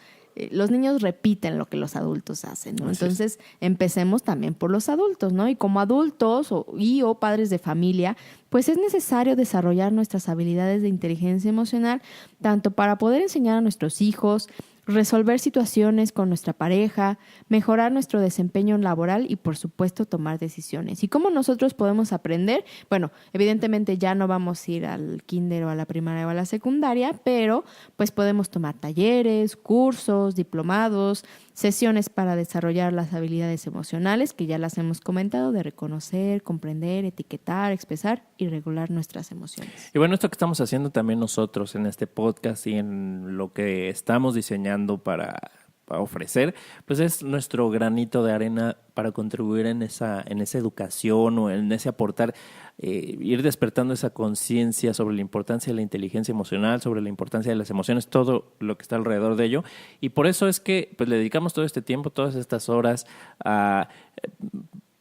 repiten lo que los adultos hacen, ¿no? Entonces, empecemos también por los adultos, ¿no? Y como adultos o padres de familia, pues es necesario desarrollar nuestras habilidades de inteligencia emocional, tanto para poder enseñar a nuestros hijos, resolver situaciones con nuestra pareja, mejorar nuestro desempeño laboral y, por supuesto, tomar decisiones. ¿Y cómo nosotros podemos aprender? Bueno, evidentemente ya no vamos a ir al kinder o a la primaria o a la secundaria, pero pues podemos tomar talleres, cursos, diplomados, sesiones para desarrollar las habilidades emocionales, que ya las hemos comentado, de reconocer, comprender, etiquetar, expresar y regular nuestras emociones. Y bueno, esto que estamos haciendo también nosotros en este podcast y en lo que estamos diseñando para ofrecer, pues es nuestro granito de arena para contribuir en esa educación o en ese aportar, ir despertando esa conciencia sobre la importancia de la inteligencia emocional, sobre la importancia de las emociones, todo lo que está alrededor de ello. Y por eso es que pues le dedicamos todo este tiempo, todas estas horas a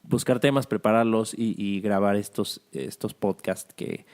buscar temas, prepararlos y grabar estos podcasts que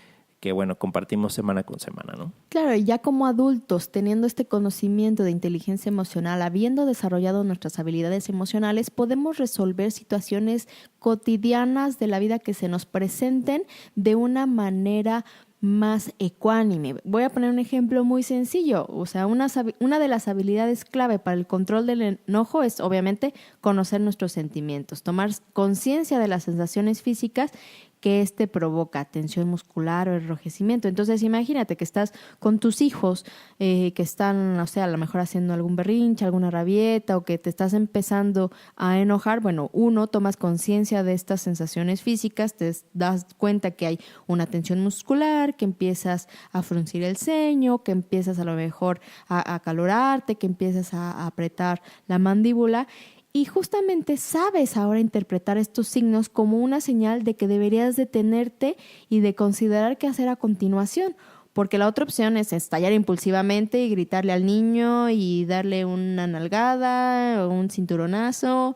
bueno, compartimos semana con semana, ¿no? Claro, y ya como adultos, teniendo este conocimiento de inteligencia emocional, habiendo desarrollado nuestras habilidades emocionales, podemos resolver situaciones cotidianas de la vida que se nos presenten de una manera más ecuánime. Voy a poner un ejemplo muy sencillo. O sea, una de las habilidades clave para el control del enojo es, obviamente, conocer nuestros sentimientos, tomar conciencia de las sensaciones físicas que provoca, tensión muscular o enrojecimiento. Entonces, imagínate que estás con tus hijos que están, no sé, a lo mejor haciendo algún berrinche, alguna rabieta o que te estás empezando a enojar. Bueno, tomas conciencia de estas sensaciones físicas, te das cuenta que hay una tensión muscular, que empiezas a fruncir el ceño, que empiezas a lo mejor a acalorarte, que empiezas a apretar la mandíbula. Y justamente sabes ahora interpretar estos signos como una señal de que deberías detenerte y de considerar qué hacer a continuación. Porque la otra opción es estallar impulsivamente y gritarle al niño y darle una nalgada o un cinturonazo,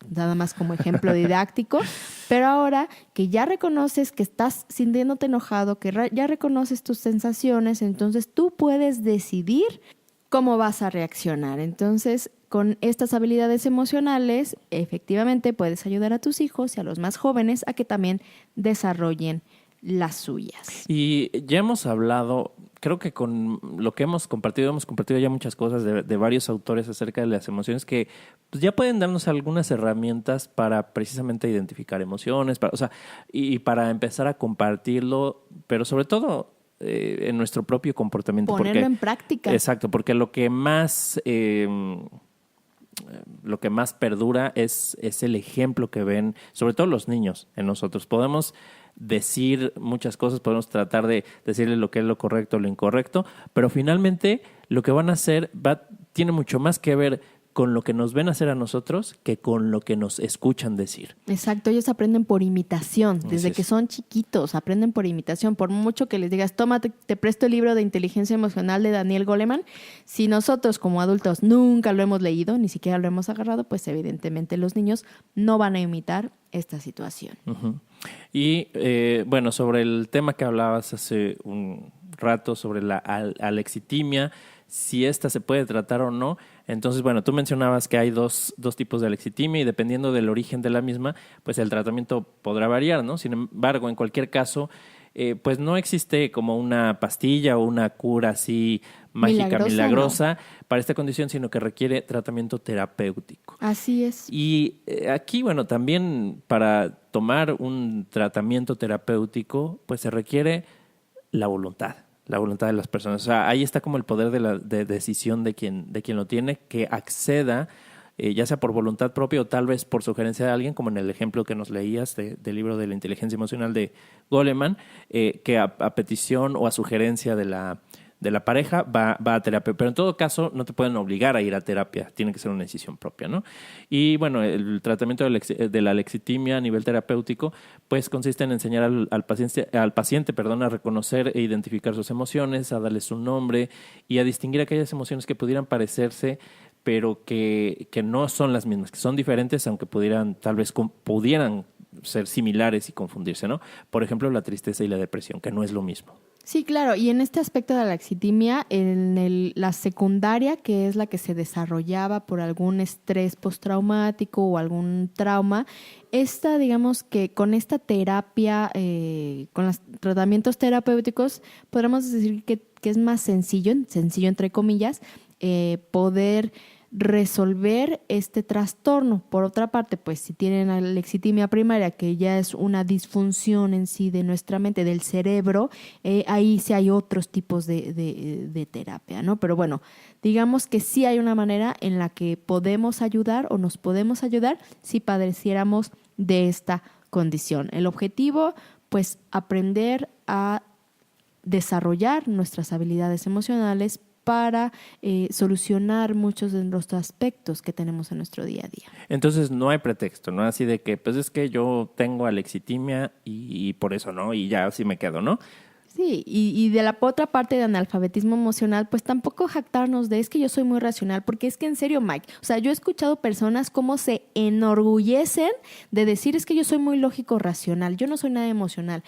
nada más como ejemplo didáctico. Pero ahora que ya reconoces que estás sintiéndote enojado, que ya reconoces tus sensaciones, entonces tú puedes decidir cómo vas a reaccionar. Entonces, con estas habilidades emocionales, efectivamente puedes ayudar a tus hijos y a los más jóvenes a que también desarrollen las suyas. Y ya hemos hablado, creo que con lo que hemos compartido ya muchas cosas de varios autores acerca de las emociones que pues, ya pueden darnos algunas herramientas para precisamente identificar emociones, y para empezar a compartirlo, pero sobre todo en nuestro propio comportamiento. Ponerlo en práctica. Exacto, porque lo que más perdura es el ejemplo que ven, sobre todo los niños, en nosotros. Podemos decir muchas cosas, podemos tratar de decirles lo que es lo correcto o lo incorrecto, pero finalmente lo que van a hacer tiene mucho más que ver con lo que nos ven hacer a nosotros que con lo que nos escuchan decir. Exacto, ellos aprenden por imitación, desde que son chiquitos, aprenden por imitación. Por mucho que les digas, tómate, te presto el libro de inteligencia emocional de Daniel Goleman, si nosotros como adultos nunca lo hemos leído, ni siquiera lo hemos agarrado, pues evidentemente los niños no van a imitar esta situación. Uh-huh. Y bueno, sobre el tema que hablabas hace un rato, sobre la alexitimia, si esta se puede tratar o no. Entonces, bueno, tú mencionabas que hay dos tipos de alexitimia y dependiendo del origen de la misma, pues el tratamiento podrá variar, ¿no? Sin embargo, en cualquier caso, pues no existe como una pastilla o una cura así mágica, milagrosa ¿no? para esta condición, sino que requiere tratamiento terapéutico. Así es. Y aquí, bueno, también para tomar un tratamiento terapéutico, pues se requiere la voluntad de las personas. O sea, ahí está como el poder de decisión de quien lo tiene, que acceda, ya sea por voluntad propia o tal vez por sugerencia de alguien, como en el ejemplo que nos leías del libro de la inteligencia emocional de Goleman, que a petición o a sugerencia de la pareja va a terapia. Pero en todo caso, no te pueden obligar a ir a terapia. Tiene que ser una decisión propia, ¿no? Y bueno, el tratamiento de la alexitimia a nivel terapéutico, pues consiste en enseñar al paciente, a reconocer e identificar sus emociones, a darles un nombre y a distinguir aquellas emociones que pudieran parecerse, pero que no son las mismas, que son diferentes, aunque pudieran ser similares y confundirse, ¿no? Por ejemplo, la tristeza y la depresión, que no es lo mismo. Sí, claro. Y en este aspecto de la alexitimia, la secundaria, que es la que se desarrollaba por algún estrés postraumático o algún trauma, digamos que con esta terapia, con los tratamientos terapéuticos, podríamos decir que es más sencillo entre comillas, poder resolver este trastorno. Por otra parte, pues si tienen alexitimia primaria, que ya es una disfunción en sí de nuestra mente, del cerebro, ahí sí hay otros tipos de terapia, ¿no? Pero bueno, digamos que sí hay una manera en la que podemos ayudar o nos podemos ayudar si padeciéramos de esta condición. El objetivo, pues, aprender a desarrollar nuestras habilidades emocionales para solucionar muchos de los aspectos que tenemos en nuestro día a día. Entonces no hay pretexto, ¿no? Así de que, pues es que yo tengo alexitimia y por eso, ¿no? Y ya así me quedo, ¿no? Sí, y de la otra parte de analfabetismo emocional, pues tampoco jactarnos de es que yo soy muy racional, porque es que en serio, Mike, o sea, yo he escuchado personas cómo se enorgullecen de decir es que yo soy muy lógico racional, yo no soy nada emocional.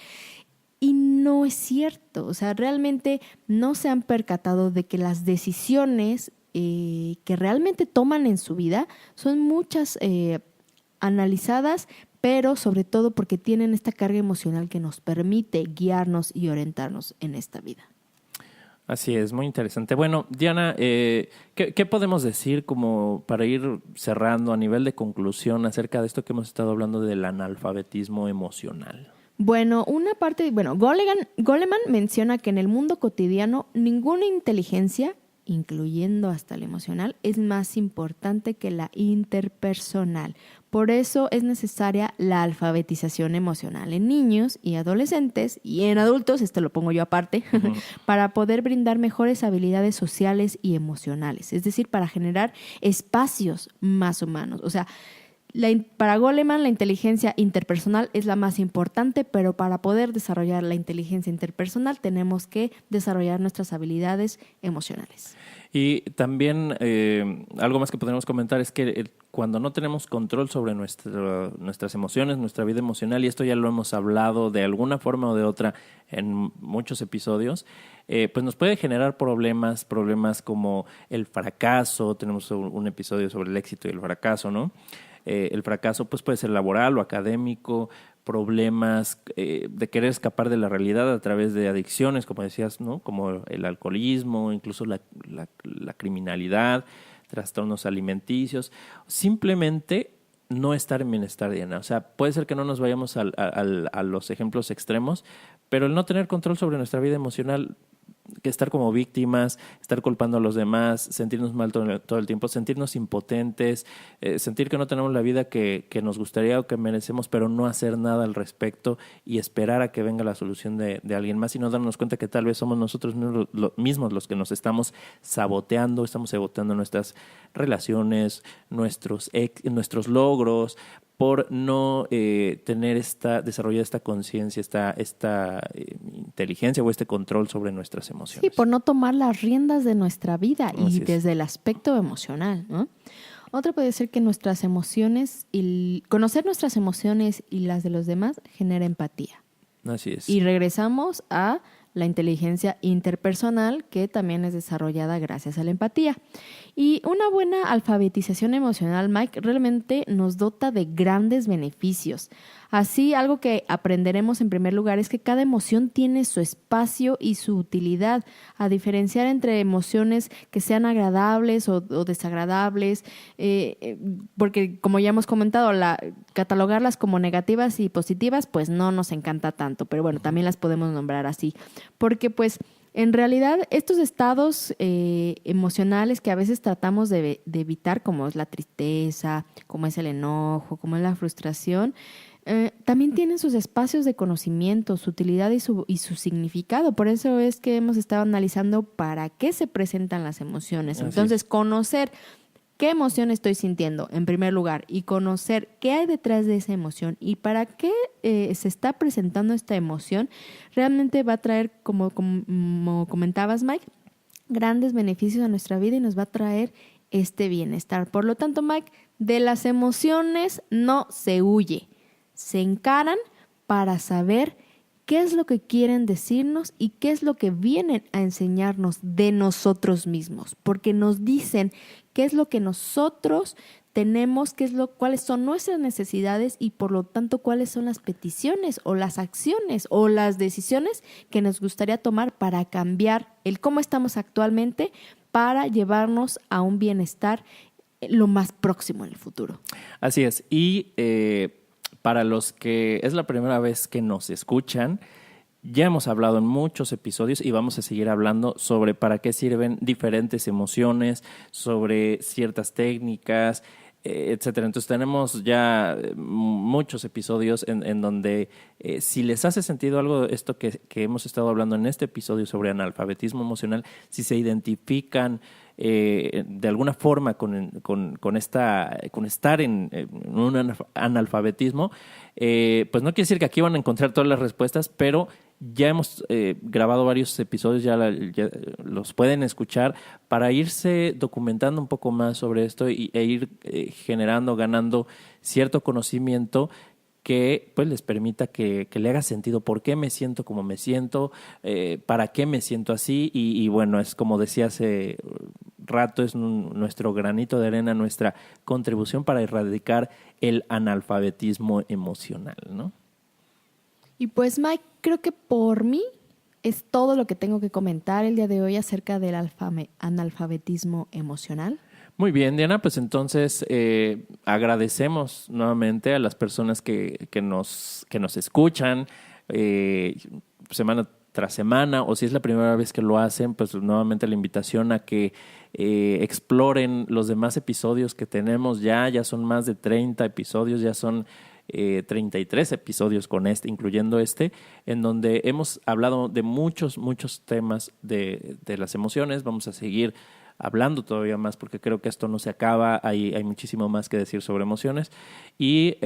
Y no es cierto, o sea, realmente no se han percatado de que las decisiones que realmente toman en su vida son muchas analizadas, pero sobre todo porque tienen esta carga emocional que nos permite guiarnos y orientarnos en esta vida. Así es, muy interesante. Bueno, Diana, ¿qué podemos decir como para ir cerrando a nivel de conclusión acerca de esto que hemos estado hablando del analfabetismo emocional? Bueno, Goleman menciona que en el mundo cotidiano ninguna inteligencia, incluyendo hasta la emocional, es más importante que la interpersonal. Por eso es necesaria la alfabetización emocional en niños y adolescentes y en adultos, esto lo pongo yo aparte, para poder brindar mejores habilidades sociales y emocionales, es decir, para generar espacios más humanos. O sea, para Goleman, la inteligencia interpersonal es la más importante, pero para poder desarrollar la inteligencia interpersonal tenemos que desarrollar nuestras habilidades emocionales. Y también algo más que podemos comentar es que cuando no tenemos control sobre nuestras emociones, nuestra vida emocional, y esto ya lo hemos hablado de alguna forma o de otra en muchos episodios, pues nos puede generar problemas como el fracaso. Tenemos un episodio sobre el éxito y el fracaso, ¿no? El fracaso pues puede ser laboral o académico, problemas de querer escapar de la realidad a través de adicciones, como decías, ¿no? Como el alcoholismo, incluso la criminalidad, trastornos alimenticios, simplemente no estar en bienestar, Diana. O sea, puede ser que no nos vayamos a los ejemplos extremos, Pero el no tener control sobre nuestra vida emocional, que estar como víctimas, estar culpando a los demás, sentirnos mal todo el tiempo, sentirnos impotentes, sentir que no tenemos la vida que nos gustaría o que merecemos, pero no hacer nada al respecto y esperar a que venga la solución de alguien más y no darnos cuenta que tal vez somos nosotros mismos los que nos estamos saboteando nuestras relaciones, nuestros logros, por no desarrollar esta conciencia, esta inteligencia o este control sobre nuestras emociones. Sí, por no tomar las riendas de nuestra vida Así y es. desde el aspecto emocional, ¿no? Otra puede ser que nuestras emociones, conocer nuestras emociones y las de los demás genera empatía. Así es. Y regresamos a la inteligencia interpersonal, que también es desarrollada gracias a la empatía. Y una buena alfabetización emocional, Mike, realmente nos dota de grandes beneficios. Así, algo que aprenderemos en primer lugar es que cada emoción tiene su espacio y su utilidad, a diferenciar entre emociones que sean agradables o desagradables, porque como ya hemos comentado, catalogarlas como negativas y positivas, pues no nos encanta tanto, pero bueno, también las podemos nombrar así, porque pues en realidad estos estados emocionales que a veces tratamos de evitar, como es la tristeza, como es el enojo, como es la frustración, también tienen sus espacios de conocimiento, su utilidad y su significado. Por eso es que hemos estado analizando para qué se presentan las emociones. Así Entonces, conocer qué emoción estoy sintiendo en primer lugar y conocer qué hay detrás de esa emoción y para qué se está presentando esta emoción, realmente va a traer, como comentabas, Mike, grandes beneficios a nuestra vida y nos va a traer este bienestar. Por lo tanto, Mike, de las emociones no se huye. Se encaran para saber qué es lo que quieren decirnos y qué es lo que vienen a enseñarnos de nosotros mismos, porque nos dicen qué es lo que nosotros tenemos, cuáles son nuestras necesidades y por lo tanto cuáles son las peticiones o las acciones o las decisiones que nos gustaría tomar para cambiar el cómo estamos actualmente para llevarnos a un bienestar lo más próximo en el futuro. Así es. Y para los que es la primera vez que nos escuchan, ya hemos hablado en muchos episodios y vamos a seguir hablando sobre para qué sirven diferentes emociones, sobre ciertas técnicas, etcétera. Entonces tenemos ya muchos episodios en donde si les hace sentido algo de esto que hemos estado hablando en este episodio sobre analfabetismo emocional, si se identifican de alguna forma con estar en un analfabetismo, pues no quiere decir que aquí van a encontrar todas las respuestas, pero ya hemos grabado varios episodios, ya los pueden escuchar para irse documentando un poco más sobre esto e ir ganando cierto conocimiento que pues les permita que le haga sentido por qué me siento como me siento, para qué me siento así y bueno, es como decía hace rato, es nuestro granito de arena, nuestra contribución para erradicar el analfabetismo emocional, ¿no? Y pues Mike, creo que por mí es todo lo que tengo que comentar el día de hoy acerca del analfabetismo emocional. Muy bien, Diana, pues entonces agradecemos nuevamente a las personas que nos escuchan semana tras semana, o si es la primera vez que lo hacen, pues nuevamente la invitación a que exploren los demás episodios que tenemos ya son más de 30 episodios, ya son 33 episodios con incluyendo en donde hemos hablado de muchos temas de las emociones. Vamos a seguir hablando todavía más porque creo que esto no se acaba, hay muchísimo más que decir sobre emociones. ¿Y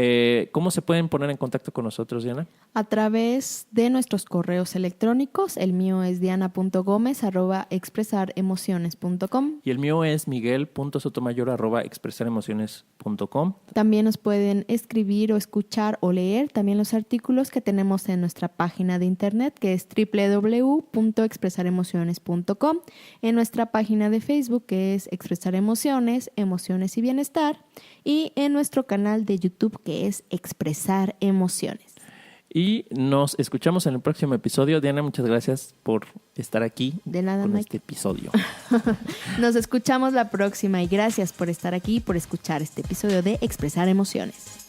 cómo se pueden poner en contacto con nosotros, Diana? A través de nuestros correos electrónicos. El mío es diana.gomez@expresaremociones.com. Y el mío es miguel.sotomayor@expresaremociones.com. También nos pueden escribir o escuchar o leer también los artículos que tenemos en nuestra página de internet, que es www.expresaremociones.com, en nuestra página de Facebook, que es Expresar Emociones, Emociones y Bienestar, y en nuestro canal de YouTube, que es Expresar Emociones. Y nos escuchamos en el próximo episodio. Diana, muchas gracias por estar aquí. De nada, con Mike. este episodio. Nos escuchamos la próxima y gracias por estar aquí y por escuchar este episodio de Expresar Emociones.